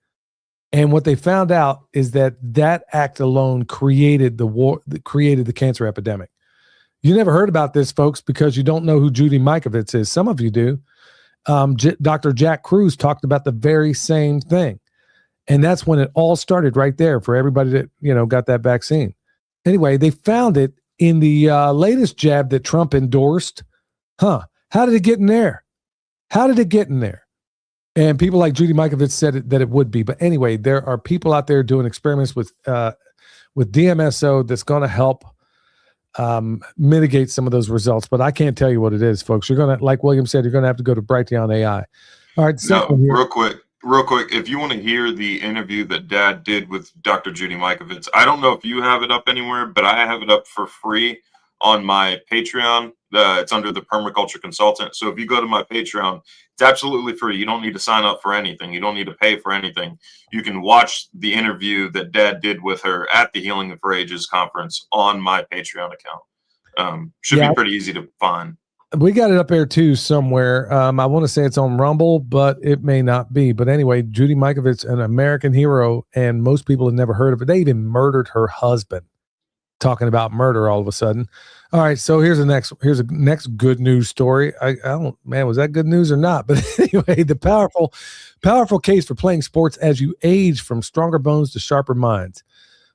And what they found out is that act alone created the cancer epidemic. You never heard about this, folks, because you don't know who Judy Mikovits is. Some of you do. Dr. Jack Cruz talked about the very same thing. And that's when it all started right there for everybody that, got that vaccine. Anyway, they found it in the latest jab that Trump endorsed. How did it get in there? How did it get in there? And people like Judy Mikovits said that it would be. But anyway, there are people out there doing experiments with DMSO that's going to help mitigate some of those results. But I can't tell you what it is, folks. You're going to, like William said, you're going to have to go to Brighteon AI. All right. No, real quick. If you want to hear the interview that Dad did with Dr. Judy Mikovits, I don't know if you have it up anywhere, but I have it up for free on my Patreon. It's under the Permaculture Consultant. So if you go to my Patreon, it's absolutely free. You don't need to sign up for anything. You don't need to pay for anything. You can watch the interview that Dad did with her at the Healing for Ages conference on my Patreon account. Should be pretty easy to find. We got it up there too somewhere. I want to say it's on Rumble, but it may not be. But anyway, Judy Mikovits, an American hero, and most people have never heard of it. They even murdered her husband. Talking about murder all of a sudden. All right, so here's a next good news story. I don't, man, was that good news or not? But anyway, the powerful case for playing sports as you age, from stronger bones to sharper minds.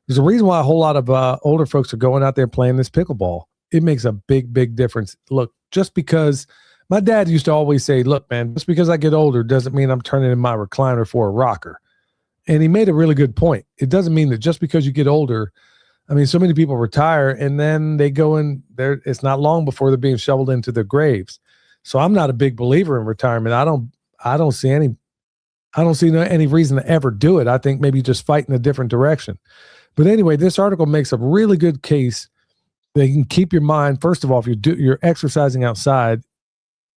There's a reason why a whole lot of older folks are going out there playing this pickleball. It makes a big difference. Look, just because my dad used to always say, look, man, just because I get older doesn't mean I'm turning in my recliner for a rocker. And he made a really good point. It doesn't mean that just because you get older, I mean, so many people retire and then they go in there. It's not long before they're being shoveled into their graves. So I'm not a big believer in retirement. I don't see any reason to ever do it. I think maybe just fight in a different direction. But anyway, this article makes a really good case that you can keep your mind. First of all, if you're exercising outside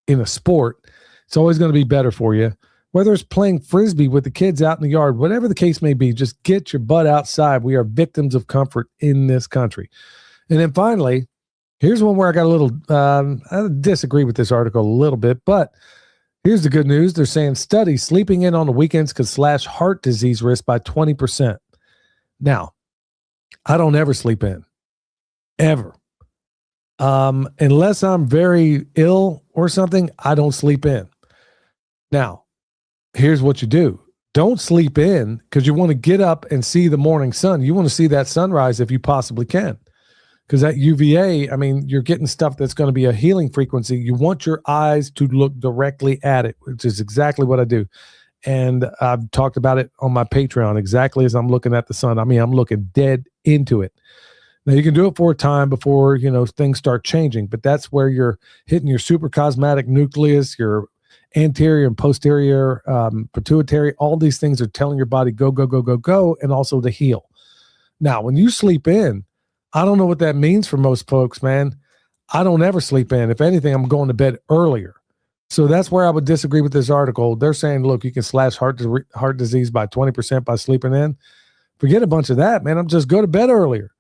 in a sport, it's always going to be better for you. Whether it's playing Frisbee with the kids out in the yard, whatever the case may be, just get your butt outside. We are victims of comfort in this country. And then finally, here's one where I got a little, I disagree with this article a little bit, but here's the good news. They're saying studies sleeping in on the weekends could slash heart disease risk by 20%. Now, I don't ever sleep in, ever. Unless I'm very ill or something, I don't sleep in. Now, here's what you do. Don't sleep in because you want to get up and see the morning sun. You want to see that sunrise if you possibly can. Because that UVA, I mean, you're getting stuff that's going to be a healing frequency. You want your eyes to look directly at it, which is exactly what I do. And I've talked about it on my Patreon, exactly as I'm looking at the sun. I mean, I'm looking dead into it. Now, you can do it for a time before, things start changing, but that's where you're hitting your supracosmatic nucleus, your anterior and posterior, pituitary. All these things are telling your body go, and also to heal. Now, when you sleep in, I don't know what that means for most folks, man. I don't ever sleep in. If anything, I'm going to bed earlier. So that's where I would disagree with this article. They're saying, look, you can slash heart disease by 20% by sleeping in. Forget a bunch of that, man. I'm just go to bed earlier.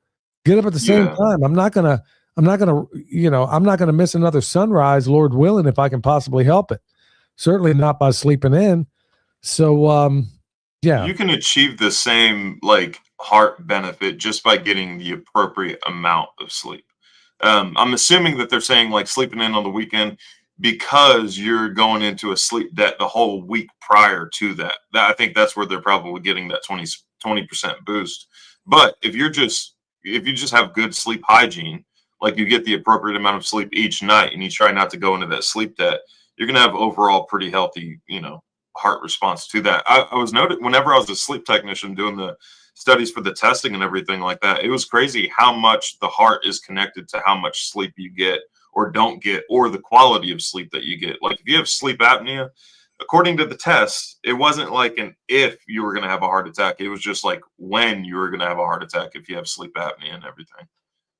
Get up at the same time. I'm not gonna miss another sunrise, Lord willing, if I can possibly help it. Certainly not by sleeping in. So, you can achieve the same heart benefit just by getting the appropriate amount of sleep. I'm assuming that they're saying sleeping in on the weekend because you're going into a sleep debt the whole week prior to that. I think that's where they're probably getting that 20% boost. But if you just have good sleep hygiene, you get the appropriate amount of sleep each night and you try not to go into that sleep debt, you're going to have overall pretty healthy, heart response to that. I was noted whenever I was a sleep technician doing the studies for the testing and everything like that, it was crazy how much the heart is connected to how much sleep you get or don't get, or the quality of sleep that you get. If you have sleep apnea, according to the tests, it wasn't an if you were going to have a heart attack. It was just when you were going to have a heart attack if you have sleep apnea and everything.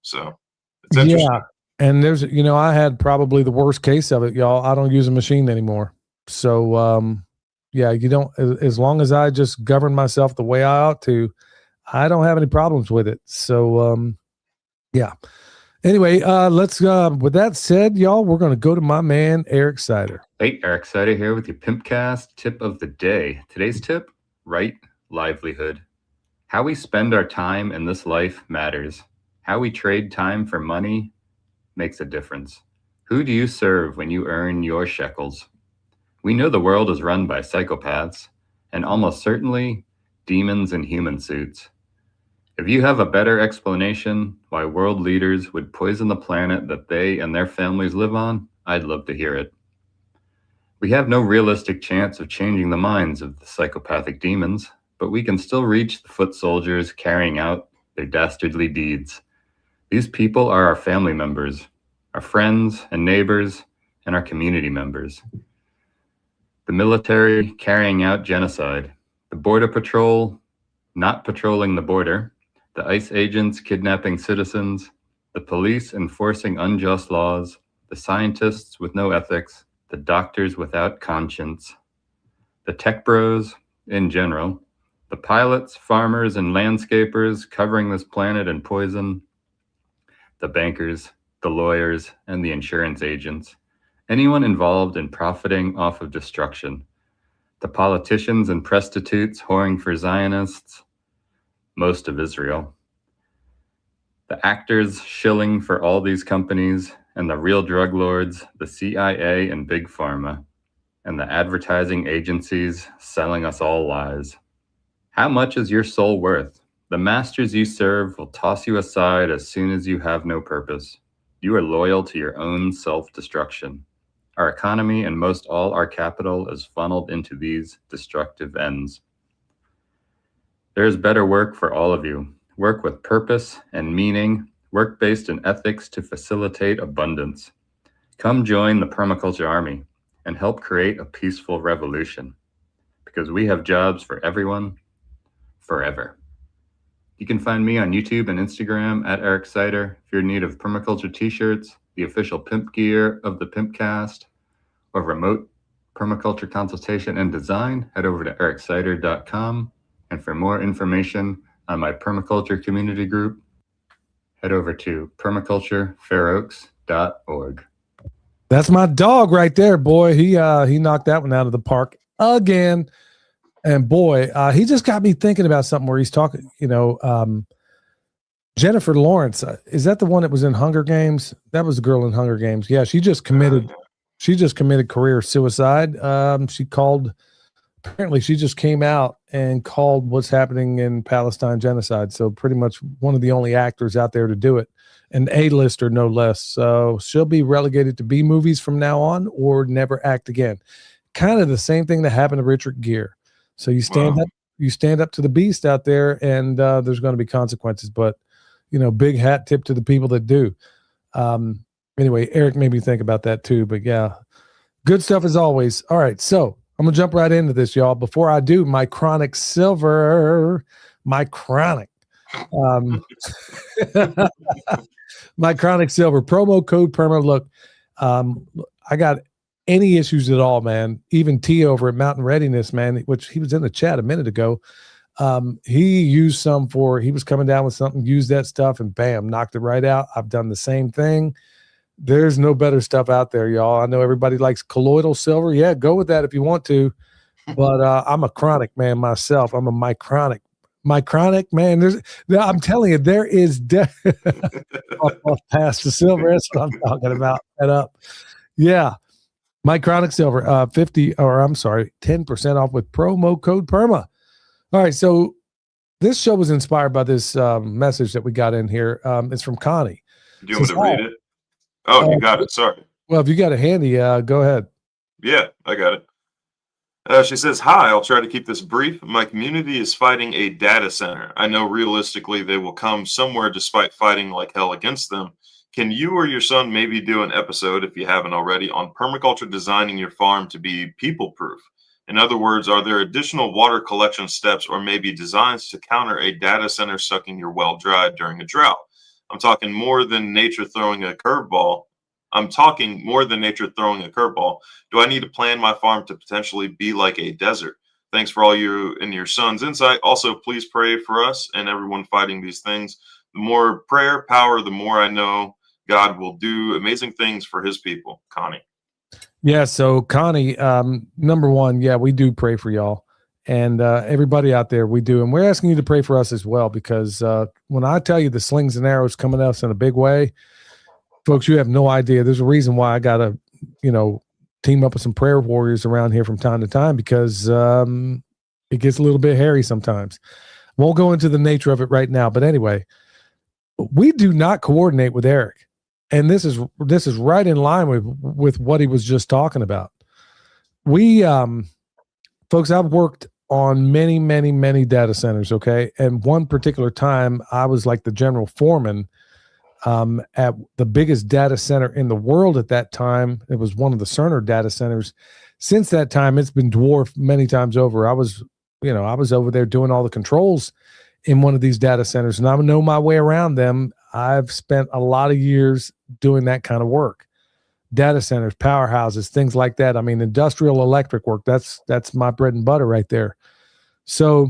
So it's interesting. Yeah. And there's, I had probably the worst case of it, y'all. I don't use a machine anymore. So, you don't, as long as I just govern myself the way I ought to, I don't have any problems with it. So, Anyway, let's, with that said, y'all, we're going to go to my man, Eric Sider. Hey, Eric Sider here with your Pimpcast tip of the day. Today's tip, right livelihood. How we spend our time in this life matters. How we trade time for money makes a difference. Who do you serve when you earn your shekels? We know the world is run by psychopaths, and almost certainly demons in human suits. If you have a better explanation why world leaders would poison the planet that they and their families live on, I'd love to hear it. We have no realistic chance of changing the minds of the psychopathic demons, but we can still reach the foot soldiers carrying out their dastardly deeds. These people are our family members, our friends and neighbors, and our community members. The military carrying out genocide, the border patrol not patrolling the border, the ICE agents kidnapping citizens, the police enforcing unjust laws, the scientists with no ethics, the doctors without conscience, the tech bros in general, the pilots, farmers, and landscapers covering this planet in poison, the bankers, the lawyers, and the insurance agents, anyone involved in profiting off of destruction, the politicians and prostitutes whoring for Zionists, most of Israel, the actors shilling for all these companies, and the real drug lords, the CIA and Big Pharma, and the advertising agencies selling us all lies. How much is your soul worth? The masters you serve will toss you aside as soon as you have no purpose. You are loyal to your own self-destruction. Our economy and most all our capital is funneled into these destructive ends. There is better work for all of you. Work with purpose and meaning, work based in ethics to facilitate abundance. Come join the Permaculture Army and help create a peaceful revolution, because we have jobs for everyone, forever. You can find me on YouTube and Instagram at Eric Sider. If you're in need of permaculture t-shirts, the official pimp gear of the Pimpcast, or remote permaculture consultation and design, head over to ericsider.com. And for more information on my permaculture community group, head over to permaculturefairoaks.org. That's my dog right there, boy. He knocked that one out of the park again. And boy, he just got me thinking about something where he's talking, Jennifer Lawrence. Is that the one that was in Hunger Games? That was the girl in Hunger Games. Yeah, she just committed career suicide. Apparently she just came out and called what's happening in Palestine genocide. So pretty much one of the only actors out there to do it, an A-lister no less. So she'll be relegated to B movies from now on or never act again. Kind of the same thing that happened to Richard Gere. So you stand up to the beast out there, and there's going to be consequences. But big hat tip to the people that do. Anyway, Eric made me think about that too. But yeah, good stuff as always. All right, so I'm gonna jump right into this, y'all. Before I do, my chronic silver, my chronic silver promo code PERMA. Look, I got any issues at all, man. Even T over at Mountain Readiness, man, which he was in the chat a minute ago. He used he was coming down with something, used that stuff, and bam, knocked it right out. I've done the same thing. There's no better stuff out there, y'all. I know everybody likes colloidal silver. Yeah, go with that if you want to. But I'm a chronic man myself. I'm a mychronic man. I'm telling you, there is past the silver. That's what I'm talking about. Head up. Yeah. Mychronic silver, 10% off with promo code PERMA. All right. So this show was inspired by this message that we got in here. It's from Connie. Do you want me to read it? Oh, you got it. Sorry. Well, if you got it handy, go ahead. Yeah, I got it. She says, "Hi, I'll try to keep this brief. My community is fighting a data center. I know realistically they will come somewhere despite fighting like hell against them. Can you or your son maybe do an episode, if you haven't already, on permaculture designing your farm to be people-proof? In other words, are there additional water collection steps or maybe designs to counter a data center sucking your well dry during a drought? I'm talking more than nature throwing a curveball. Do I need to plan my farm to potentially be like a desert? Thanks for all you and your son's insight. Also, please pray for us and everyone fighting these things. The more prayer power, the more I know God will do amazing things for his people." Connie. Yeah. So Connie, number one, yeah, we do pray for y'all. And everybody out there, we do. And we're asking you to pray for us as well, because when I tell you the slings and arrows coming at us in a big way, folks, you have no idea. There's a reason why I got to, team up with some prayer warriors around here from time to time, because it gets a little bit hairy sometimes. Won't go into the nature of it right now, but anyway, we do not coordinate with Eric, and this is right in line with what he was just talking about. We folks, I've worked on many, many, many data centers. Okay, and one particular time, I was like the general foreman at the biggest data center in the world at that time. It was one of the Cerner data centers. Since that time, it's been dwarfed many times over. I was over there doing all the controls in one of these data centers, and I know my way around them. I've spent a lot of years doing that kind of work. Data centers, powerhouses, things like that. I mean, industrial electric work, that's my bread and butter right there. So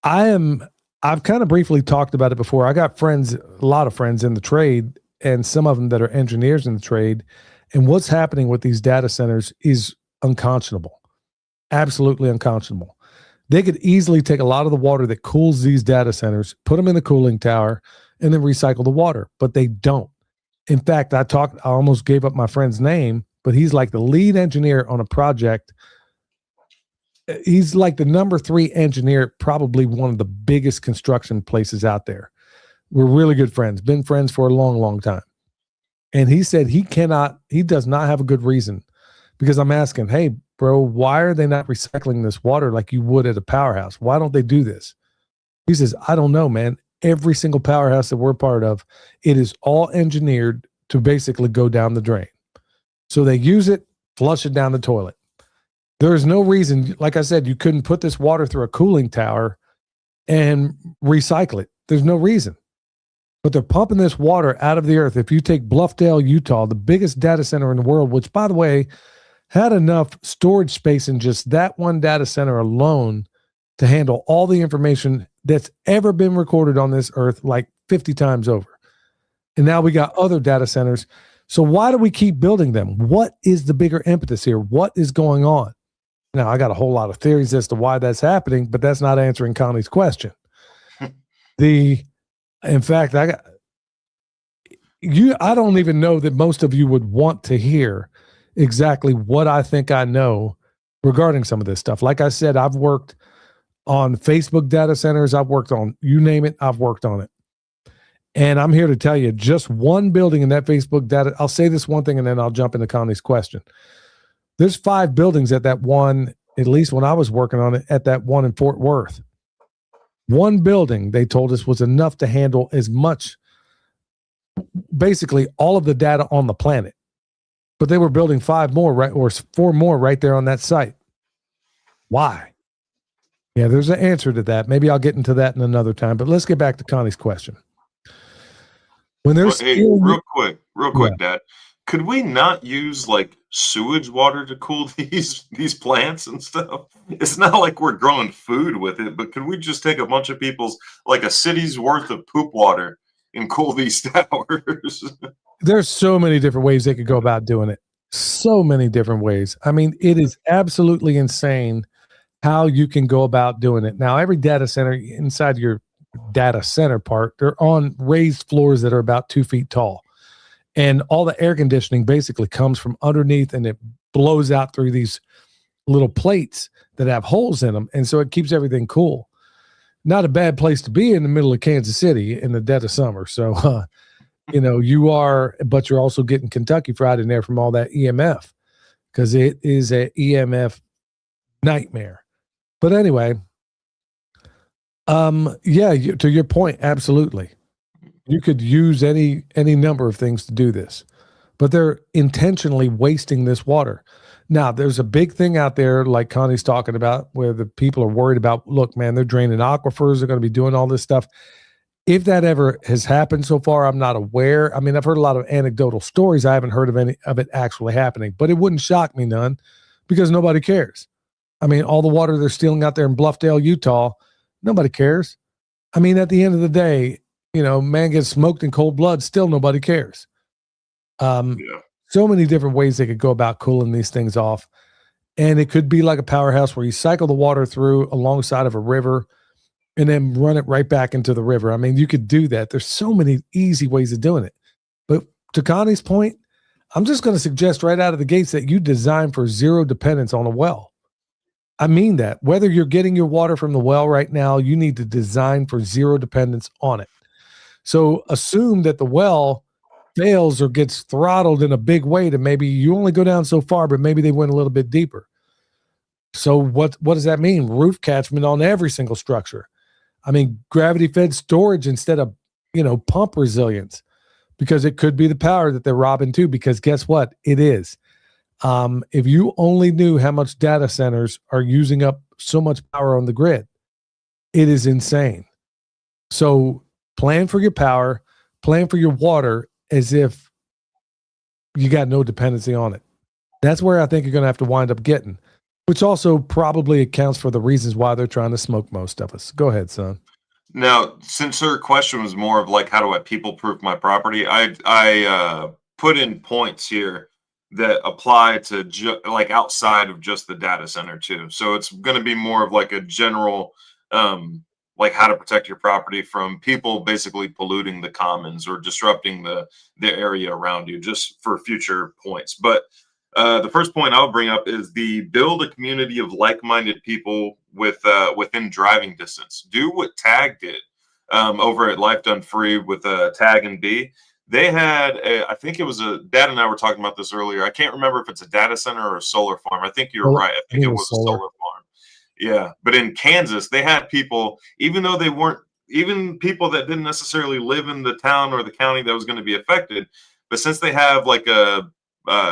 I've kind of briefly talked about it before. I got friends, a lot of friends in the trade, and some of them that are engineers in the trade. And what's happening with these data centers is unconscionable, absolutely unconscionable. They could easily take a lot of the water that cools these data centers, put them in the cooling tower, and then recycle the water, but they don't. In fact, I almost gave up my friend's name, but he's like the lead engineer on a project. He's like the number 3 engineer, probably one of the biggest construction places out there. We're really good friends, been friends for a long, long time. And he said he does not have a good reason, because I'm asking, hey, bro, why are they not recycling this water like you would at a powerhouse? Why don't they do this? He says, I don't know, man. Every single powerhouse that we're part of, it is all engineered to basically go down the drain. So they use it, flush it down the toilet. There is no reason, like I said, you couldn't put this water through a cooling tower and recycle it. There's no reason. But they're pumping this water out of the earth. If you take Bluffdale, Utah, the biggest data center in the world, which, by the way, had enough storage space in just that one data center alone to handle all the information that's ever been recorded on this earth like 50 times over. And now we got other data centers. So why do we keep building them? What is the bigger impetus here? What is going on? Now, I got a whole lot of theories as to why that's happening, but that's not answering Connie's question. In fact, I don't even know that most of you would want to hear exactly what I think I know regarding some of this stuff. Like I said, I've worked on Facebook data centers. I've worked on, you name it, I've worked on it. And I'm here to tell you, just one building in that Facebook data, I'll say this one thing and then I'll jump into Connie's question. There's 5 buildings at that one, at least when I was working on it, at that one in Fort Worth. One building, they told us, was enough to handle as much, basically all of the data on the planet. But they were building 5 more, right, or 4 more right there on that site. Why? Yeah, there's an answer to that. Maybe I'll get into that in another time, but let's get back to Connie's question. When there's real quick, Yeah. Dad, could we not use like sewage water to cool these plants and stuff? It's not like we're growing food with it, but could we just take a bunch of people's, like a city's worth of poop water, and cool these towers? There's so many different ways they could go about doing it. So many different ways. I mean, it is absolutely insane how you can go about doing it. Now, every data center, inside your data center part, they're on raised floors that are about 2 feet tall. And all the air conditioning basically comes from underneath and it blows out through these little plates that have holes in them. And so it keeps everything cool. Not a bad place to be in the middle of Kansas City in the dead of summer. So, you are, but you're also getting Kentucky Fried in there from all that EMF, because it is an EMF nightmare. But anyway, to your point, absolutely. You could use any number of things to do this, but they're intentionally wasting this water. Now, there's a big thing out there, like Connie's talking about, where the people are worried about, look, man, they're draining aquifers. They're going to be doing all this stuff. If that ever has happened so far, I'm not aware. I mean, I've heard a lot of anecdotal stories. I haven't heard of any of it actually happening, but it wouldn't shock me none, because nobody cares. I mean, all the water they're stealing out there in Bluffdale, Utah, nobody cares. I mean, at the end of the day, man gets smoked in cold blood, still nobody cares. So many different ways they could go about cooling these things off. And it could be like a powerhouse where you cycle the water through alongside of a river and then run it right back into the river. I mean, you could do that. There's so many easy ways of doing it. But to Connie's point, I'm just going to suggest right out of the gates that you design for zero dependence on a well. I mean that. Whether you're getting your water from the well right now, you need to design for zero dependence on it. So assume that the well fails or gets throttled in a big way to maybe you only go down so far, but maybe they went a little bit deeper. So what does that mean? Roof catchment on every single structure. I mean, gravity fed storage instead of, pump resilience, because it could be the power that they're robbing too, because guess what? It is. If you only knew how much data centers are using up so much power on the grid, it is insane. So plan for your power, plan for your water as if you got no dependency on it. That's where I think you're going to have to wind up getting, which also probably accounts for the reasons why they're trying to smoke most of us. Go ahead, son. Now, since her question was more of like, how do I people proof my property? I put in points here that apply to like outside of just the data center too. So it's going to be more of like a general, like how to protect your property from people basically polluting the commons or disrupting the area around you, just for future points. But the first point I'll bring up is the build a community of like-minded people within driving distance. Do what Tag did over at Life Done Free with Tag and B. They had, I think it was Dad and I were talking about this earlier. I can't remember if it's a data center or a solar farm. I think you're right. I think it was a solar farm. Yeah, but in Kansas, they had people, even though they weren't, even people that didn't necessarily live in the town or the county that was going to be affected, but since they have like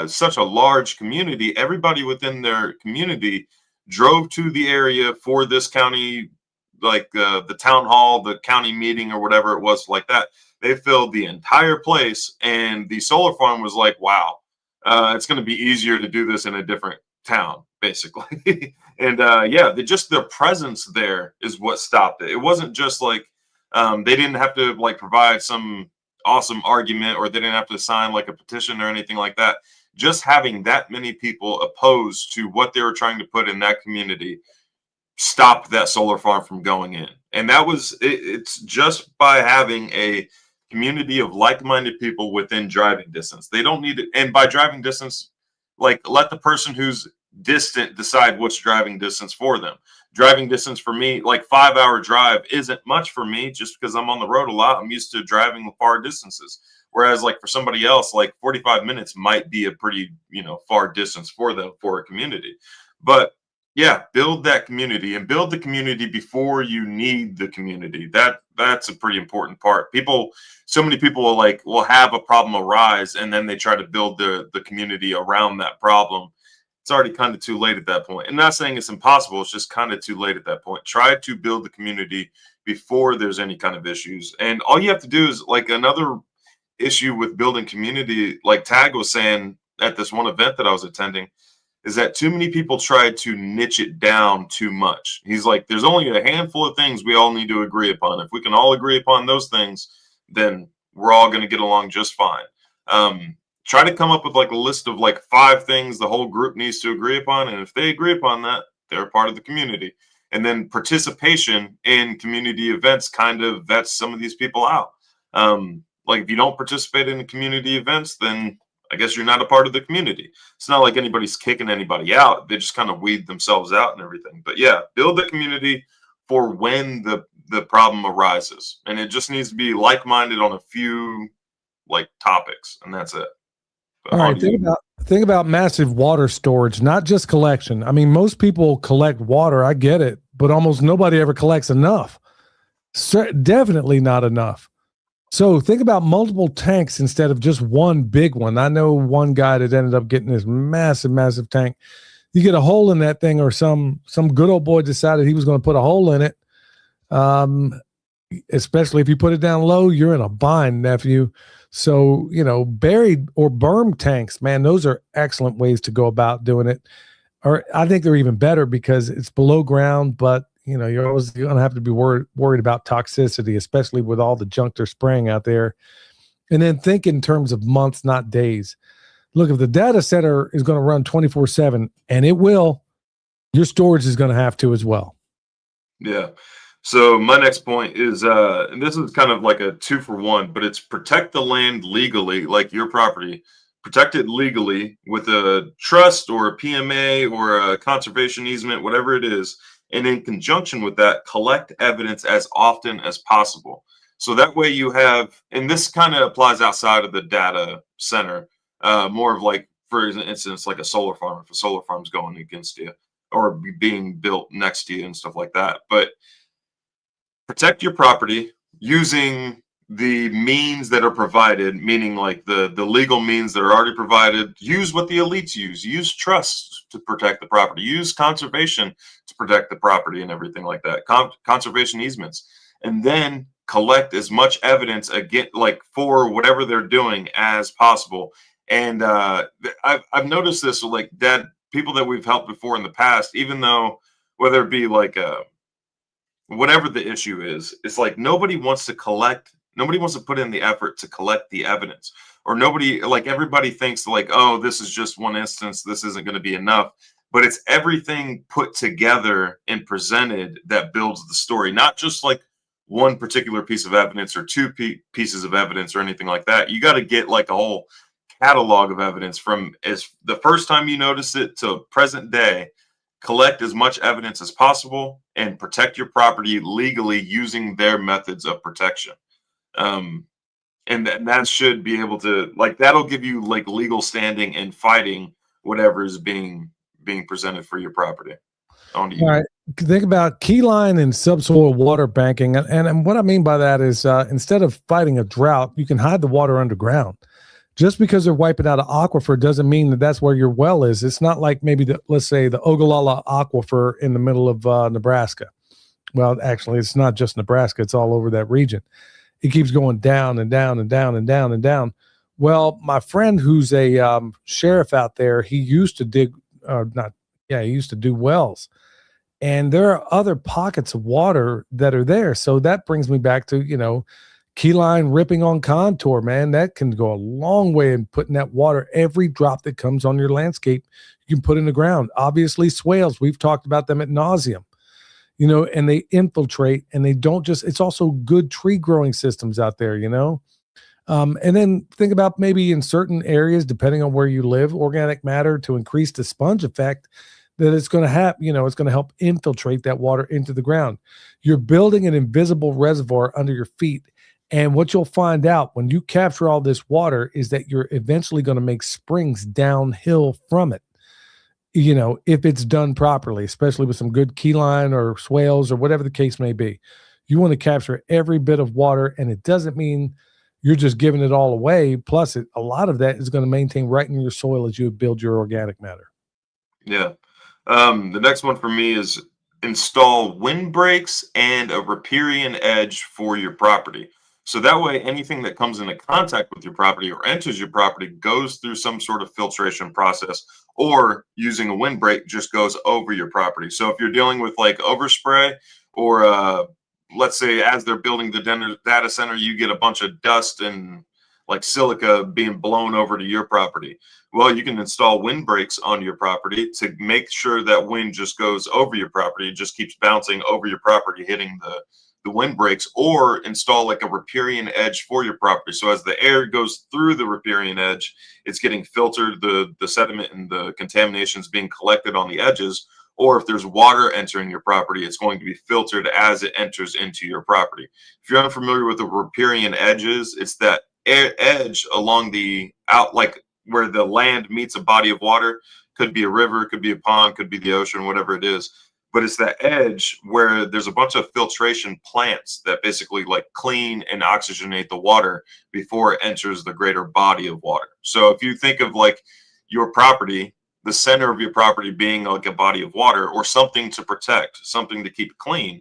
such a large community, everybody within their community drove to the area for this county, like the town hall, the county meeting or whatever it was like that. They filled the entire place, and the solar farm was like, wow, it's going to be easier to do this in a different town, basically. And yeah, just their presence there is what stopped it. It wasn't just like they didn't have to like provide some awesome argument, or they didn't have to sign like a petition or anything like that. Just having that many people opposed to what they were trying to put in that community stopped that solar farm from going in. And that was it's just by having a community of like-minded people within driving distance. They don't need it. And by driving distance, like let the person who's distant decide what's driving distance for them. Driving distance for me, like 5-hour drive isn't much for me, just because I'm on the road a lot. I'm used to driving far distances. Whereas like for somebody else, like 45 minutes might be a pretty, far distance for them, for a community. But yeah, build that community, and build the community before you need the community. That's a pretty important part. So many people will have a problem arise, and then they try to build the community around that problem. It's already kind of too late at that point. And not saying it's impossible, it's just kind of too late at that point. Try to build the community before there's any kind of issues. And all you have to do is, like, another issue with building community, like Tag was saying at this one event that I was attending, is that too many people tried to niche it down too much. He's like, there's only a handful of things we all need to agree upon. If we can all agree upon those things, then we're all going to get along just fine. Try to come up with like a list of like 5 things the whole group needs to agree upon. And if they agree upon that, they're part of the community. And then participation in community events kind of vets some of these people out. Like if you don't participate in the community events, then I guess you're not a part of the community. It's not like anybody's kicking anybody out. They just kind of weed themselves out and everything. But yeah, build the community for when the problem arises. And it just needs to be like-minded on a few like topics, and that's it. But all right, think about massive water storage, not just collection. I mean, most people collect water, I get it, but almost nobody ever collects enough. Definitely not enough. So think about multiple tanks instead of just one big one. I know one guy that ended up getting this massive tank. You get a hole in that thing, or some good old boy decided he was going to put a hole in it. Especially if you put it down low, you're in a bind, nephew. So, buried or berm tanks, man, those are excellent ways to go about doing it. Or I think they're even better because it's below ground, but you're always going to have to be worried about toxicity, especially with all the junk they're spraying out there. And then think in terms of months, not days. Look, if the data center is going to run 24/7, and it will, your storage is going to have to as well. Yeah. So my next point is, and this is kind of like a 2-for-1, but it's protect the land legally, like your property, protect it legally with a trust or a PMA or a conservation easement, whatever it is. And in conjunction with that, collect evidence as often as possible. So that way you have, and this kind of applies outside of the data center, more of like, for instance, like a solar farm, if a solar farm's going against you or being built next to you and stuff like that. But protect your property using the means that are provided, meaning like the legal means that are already provided. Use what the elites use trust to protect the property, use conservation to protect the property and everything like that, conservation easements, and then collect as much evidence again, like for whatever they're doing as possible. And I've noticed this with like people that we've helped before in the past, even though whether it be like whatever the issue is, it's like nobody wants to put in the effort to collect the evidence, or nobody, like everybody thinks like, oh, this is just one instance, this isn't going to be enough. But it's everything put together and presented that builds the story, not just like one particular piece of evidence or two pieces of evidence or anything like that. You got to get like a whole catalog of evidence from as the first time you notice it to present day. Collect as much evidence as possible and protect your property legally using their methods of protection. And that should be able to, like, that'll give you like legal standing in fighting whatever is being presented for your property. On you. All right. Think about keyline and subsoil water banking. And what I mean by that is instead of fighting a drought, you can hide the water underground. Just because they're wiping out an aquifer doesn't mean that that's where your well is. It's not like maybe let's say the Ogallala aquifer in the middle of Nebraska. Well, actually, it's not just Nebraska. It's all over that region. It keeps going down and down and down and down and down. Well, my friend who's a sheriff out there, he used to he used to do wells. And there are other pockets of water that are there. So that brings me back to, keyline ripping on contour, man. That can go a long way in putting that water. Every drop that comes on your landscape, you can put in the ground. Obviously, swales, we've talked about them ad nauseum, and they infiltrate, and they don't just, it's also good tree growing systems out there, and then think about maybe in certain areas, depending on where you live, organic matter to increase the sponge effect that it's going to have, it's going to help infiltrate that water into the ground. You're building an invisible reservoir under your feet. And what you'll find out when you capture all this water is that you're eventually going to make springs downhill from it, if it's done properly, especially with some good keyline or swales or whatever the case may be. You want to capture every bit of water, and it doesn't mean you're just giving it all away. Plus, a lot of that is going to maintain right in your soil as you build your organic matter. Yeah. The next one for me is install windbreaks and a riparian edge for your property. So that way, anything that comes into contact with your property or enters your property goes through some sort of filtration process, or using a windbreak just goes over your property. So if you're dealing with like overspray, or let's say as they're building the data center, you get a bunch of dust and like silica being blown over to your property. Well, you can install windbreaks on your property to make sure that wind just goes over your property. It just keeps bouncing over your property, hitting the windbreaks, or install like a riparian edge for your property. So as the air goes through the riparian edge, it's getting filtered, the sediment and the contamination is being collected on the edges. Or if there's water entering your property, it's going to be filtered as it enters into your property. If you're unfamiliar with the riparian edges, it's that edge along the like where the land meets a body of water. Could be a river, could be a pond, could be the ocean, whatever it is. But it's that edge where there's a bunch of filtration plants that basically like clean and oxygenate the water before it enters the greater body of water. So if you think of like your property, the center of your property being like a body of water or something to protect, something to keep clean,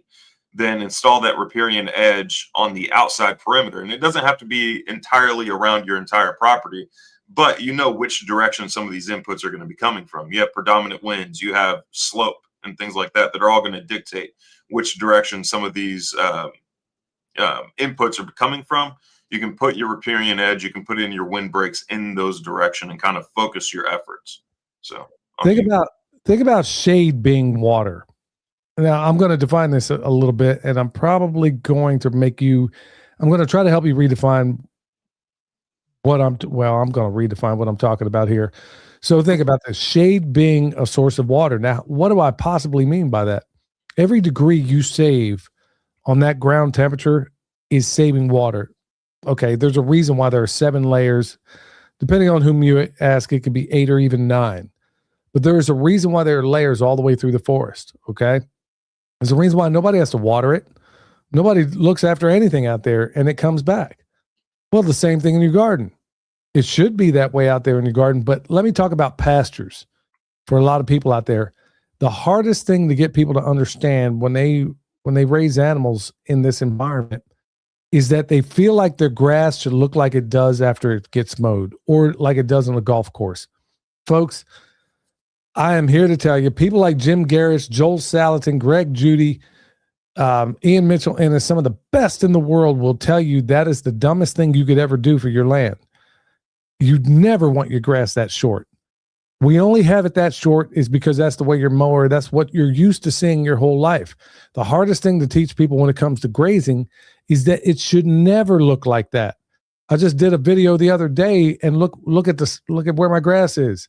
then install that riparian edge on the outside perimeter. And it doesn't have to be entirely around your entire property, but you know which direction some of these inputs are going to be coming from. You have predominant winds, you have slope and things like that that are all going to dictate which direction some of these inputs are coming from. You can put your riparian edge, you can put in your windbreaks in those direction and kind of focus your efforts. So think about shade being water. Now I'm going to define this a little bit, and I'm probably going to I'm going to try to help you redefine I'm going to redefine what I'm talking about here. So think about the shade being a source of water. Now, what do I possibly mean by that? Every degree you save on that ground temperature is saving water. Okay, there's a reason why there are 7 layers. Depending on whom you ask, it could be 8 or even 9. But there is a reason why there are layers all the way through the forest. Okay, there's a reason why nobody has to water it. Nobody looks after anything out there, and it comes back. Well, the same thing in your garden. It should be that way out there in your garden. But let me talk about pastures. For a lot of people out there, the hardest thing to get people to understand when they raise animals in this environment is that they feel like their grass should look like it does after it gets mowed or like it does on a golf course. Folks, I am here to tell you, people like Jim Garris, Joel Salatin, Greg Judy, Ian Mitchell, and some of the best in the world will tell you that is the dumbest thing you could ever do for your land. You'd never want your grass that short. We only have it that short is because that's the way your mower, that's what you're used to seeing your whole life. The hardest thing to teach people when it comes to grazing is that it should never look like that. I just did a video the other day and look at where my grass is.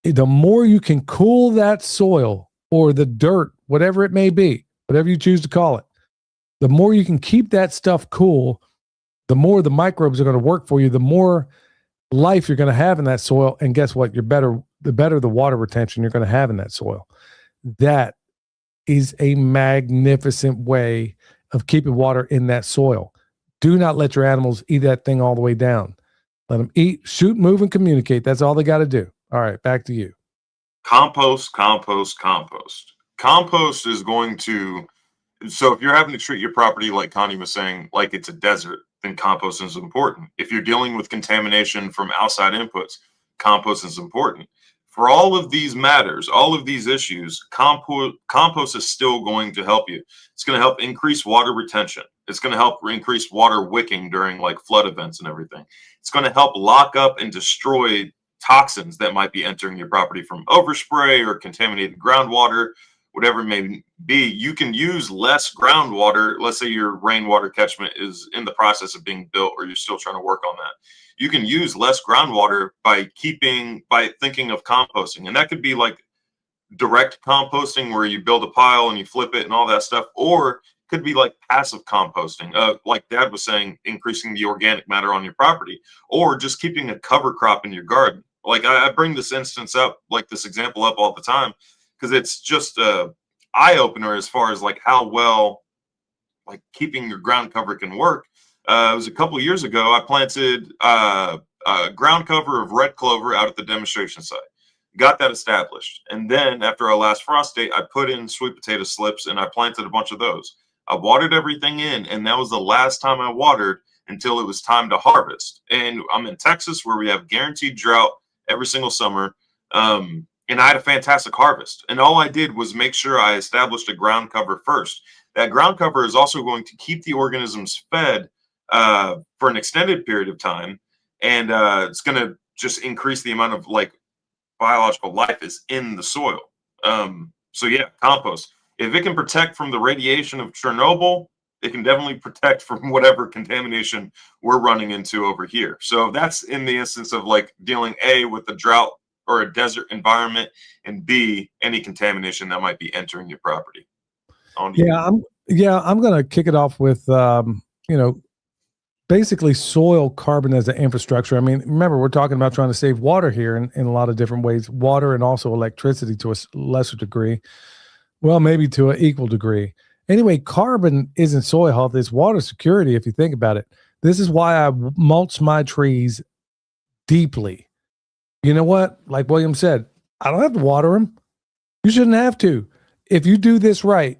The more you can cool that soil or the dirt, whatever it may be, whatever you choose to call it, the more you can keep that stuff cool, the more the microbes are going to work for you, the more life you're going to have in that soil. And guess what? The better the water retention you're going to have in that soil. That is a magnificent way of keeping water in that soil. Do not let your animals eat that thing all the way down. Let them eat, shoot, move, and communicate. That's all they got to do. All right, back to you. Compost, compost, compost. Compost is going to, so if you're having to treat your property, like Connie was saying, like it's a desert, then compost is important. If you're dealing with contamination from outside inputs, compost is important. For all of these matters, all of these issues, compost is still going to help you. It's going to help increase water retention. It's going to help increase water wicking during like flood events and everything. It's going to help lock up and destroy toxins that might be entering your property from overspray or contaminated groundwater, whatever it may be. You can use less groundwater. Let's say your rainwater catchment is in the process of being built or you're still trying to work on that. You can use less groundwater by thinking of composting. And that could be like direct composting where you build a pile and you flip it and all that stuff, or could be like passive composting, like Dad was saying, increasing the organic matter on your property, or just keeping a cover crop in your garden. Like I bring this example up all the time because it's just a eye opener as far as like how well like keeping your ground cover can work. It was a couple of years ago. I planted a ground cover of red clover out at the demonstration site. Got that established. And then after our last frost date, I put in sweet potato slips and I planted a bunch of those. I watered everything in, and that was the last time I watered until it was time to harvest. And I'm in Texas where we have guaranteed drought every single summer. And I had a fantastic harvest. And all I did was make sure I established a ground cover first. That ground cover is also going to keep the organisms fed for an extended period of time. And it's going to just increase the amount of like biological life is in the soil. So yeah, compost. If it can protect from the radiation of Chernobyl, it can definitely protect from whatever contamination we're running into over here. So that's in the instance of like dealing A with the drought or a desert environment, and B, any contamination that might be entering your property. I'm going to kick it off with, basically soil carbon as an infrastructure. I mean, remember, we're talking about trying to save water here in a lot of different ways, water and also electricity to a lesser degree. Well, maybe to an equal degree. Anyway, carbon isn't soil health, it's water security if you think about it. This is why I mulch my trees deeply. You know what? Like William said, I don't have to water them. You shouldn't have to. If you do this right,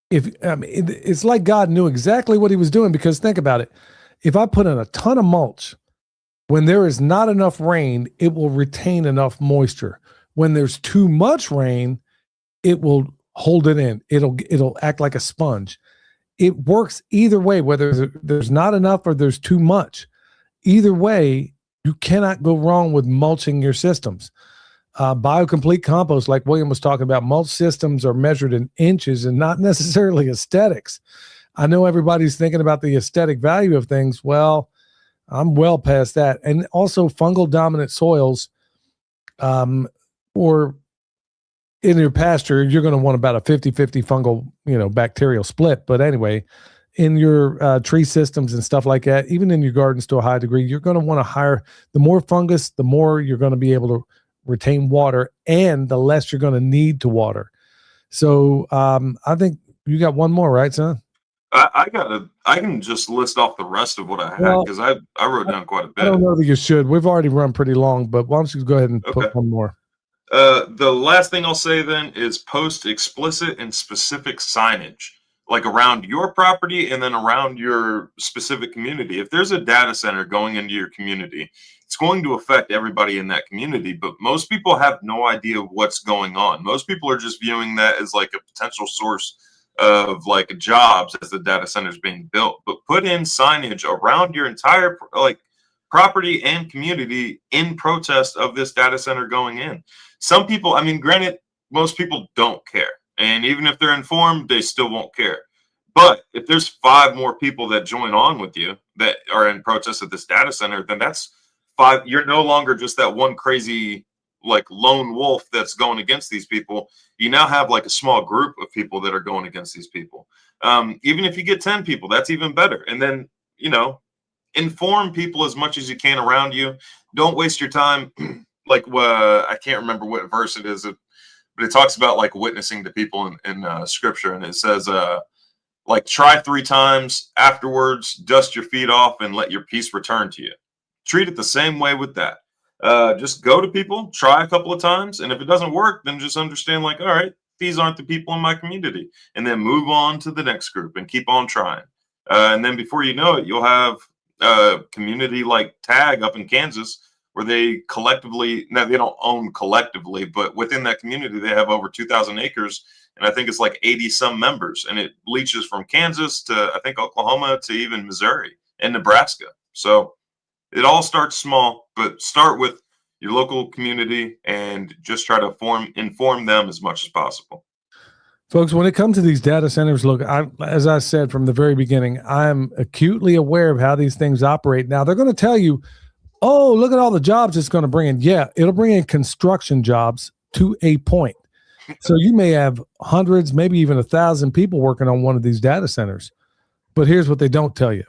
it's like God knew exactly what he was doing, because think about it. If I put in a ton of mulch, when there is not enough rain, it will retain enough moisture. When there's too much rain, it will hold it in. It'll act like a sponge. It works either way, whether there's not enough or there's too much. Either way, you cannot go wrong with mulching your systems. Biocomplete compost, like William was talking about, mulch systems are measured in inches and not necessarily aesthetics. I know everybody's thinking about the aesthetic value of things. Well, I'm well past that. And also fungal dominant soils, or in your pasture, you're going to want about a 50-50 fungal, bacterial split. But anyway, in your tree systems and stuff like that, even in your gardens to a high degree, you're going to want to hire, the more fungus, the more you're going to be able to retain water, and the less you're going to need to water. So I think you got one more, right, son? I can just list off the rest of what I had because I wrote down quite a bit. I don't know that you should. We've already run pretty long, but why don't you go ahead and put one more? The last thing I'll say then is post explicit and specific signage, like around your property and then around your specific community. If there's a data center going into your community, it's going to affect everybody in that community, but most people have no idea what's going on. Most people are just viewing that as like a potential source of like jobs as the data center is being built. But put in signage around your entire like property and community in protest of this data center going in. Some people, I mean, granted, most people don't care. And even if they're informed, they still won't care. But if there's 5 more people that join on with you that are in protest of this data center, then that's 5. You're no longer just that one crazy, like lone wolf that's going against these people. You now have like a small group of people that are going against these people. Even if you get 10 people, that's even better. And then, inform people as much as you can around you. Don't waste your time. Like, I can't remember what verse it is, but it talks about like witnessing to people in scripture. And it says, like, try 3 times, afterwards, dust your feet off and let your peace return to you. Treat it the same way with that. Just go to people, try a couple of times. And if it doesn't work, then just understand like, all right, these aren't the people in my community, and then move on to the next group and keep on trying. And then before you know it, you'll have a community like Tag up in Kansas, where they collectively, now they don't own collectively, but within that community, they have over 2,000 acres. And I think it's like 80 some members, and it reaches from Kansas to, I think, Oklahoma to even Missouri and Nebraska. So it all starts small, but start with your local community and just try to inform them as much as possible. Folks, when it comes to these data centers, look, as I said from the very beginning, I'm acutely aware of how these things operate. Now, they're going to tell you, oh, look at all the jobs it's going to bring in. Yeah, it'll bring in construction jobs to a point. So you may have hundreds, maybe even 1,000 people working on one of these data centers. But here's what they don't tell you.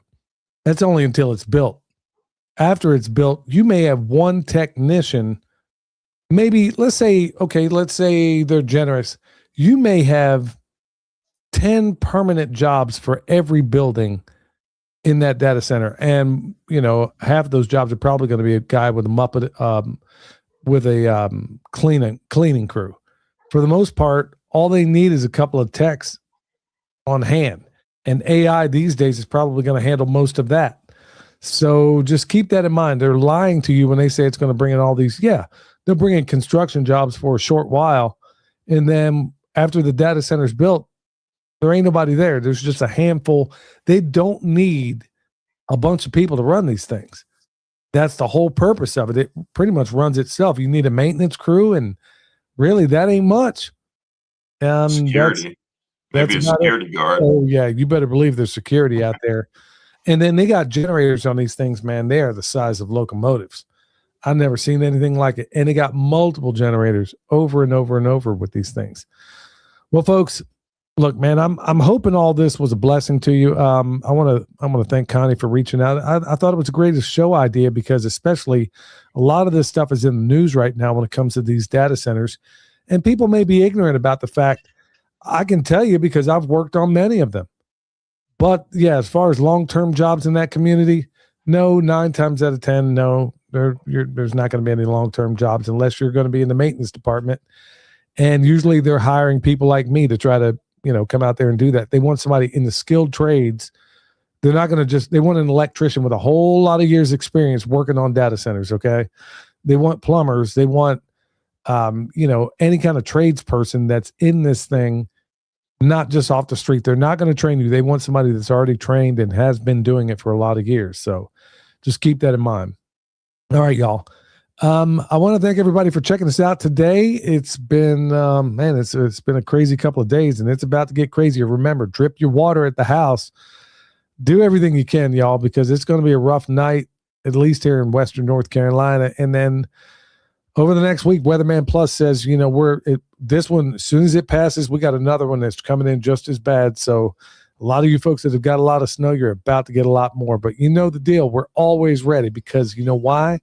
That's only until it's built. After it's built, you may have one technician. Maybe, let's say they're generous. You may have 10 permanent jobs for every building in that data center. And, half of those jobs are probably going to be a guy with a Muppet, with a cleaning crew. For the most part, all they need is a couple of techs on hand. And AI these days is probably going to handle most of that. So just keep that in mind. They're lying to you when they say it's going to bring in all these. Yeah, they'll bring in construction jobs for a short while. And then after the data center's built, there ain't nobody there. There's just a handful. They don't need a bunch of people to run these things. That's the whole purpose of it. It pretty much runs itself. You need a maintenance crew, and really that ain't much. Security. Maybe a security guard. Oh, yeah. You better believe there's security out there. And then they got generators on these things, man. They are the size of locomotives. I've never seen anything like it. And they got multiple generators over and over and over with these things. Well, folks, look, man, I'm hoping all this was a blessing to you. I want to thank Connie for reaching out. I thought it was the greatest show idea, because especially a lot of this stuff is in the news right now when it comes to these data centers, and people may be ignorant about the fact. I can tell you because I've worked on many of them. But yeah, as far as long-term jobs in that community, no, 9 times out of 10, no, there's not going to be any long-term jobs unless you're going to be in the maintenance department. And usually they're hiring people like me to try to, come out there and do that. They want somebody in the skilled trades. They're not going to they want an electrician with a whole lot of years experience working on data centers. Okay. They want plumbers. They want, any kind of tradesperson that's in this thing, not just off the street. They're not going to train you. They want somebody that's already trained and has been doing it for a lot of years. So just keep that in mind. All right, y'all. I want to thank everybody for checking us out today. It's been, it's been a crazy couple of days, and it's about to get crazier. Remember, drip your water at the house. Do everything you can, y'all, because it's going to be a rough night. at least here in Western North Carolina. And then over the next week, Weatherman Plus says, you know, this one, as soon as it passes, we got another one that's coming in just as bad. So a lot of you folks that have got a lot of snow, you're about to get a lot more. But you know the deal. We're always ready because you know why?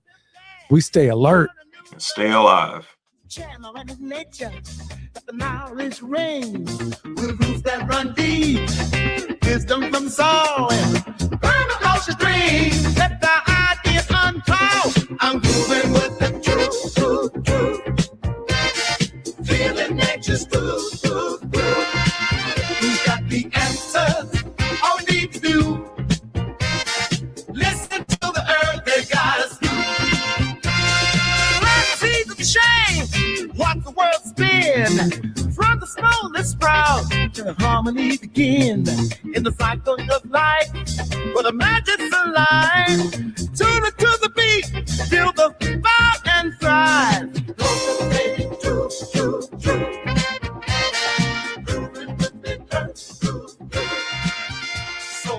We stay alert. Stay alive. Channel and nature, the knowledge ring, with roots that run deep, wisdom from soul, permaculture dreams, let the ideas unfold. I'm grooving with the truth, feeling nature's groove. Who's got the answers? All we need to do, listen to the earth, they got us through. Let's see the change, watch the world spin, from the smallest sprout to harmony begin, in the cycle of life, where the magic's alive. Tune it to the beat, feel the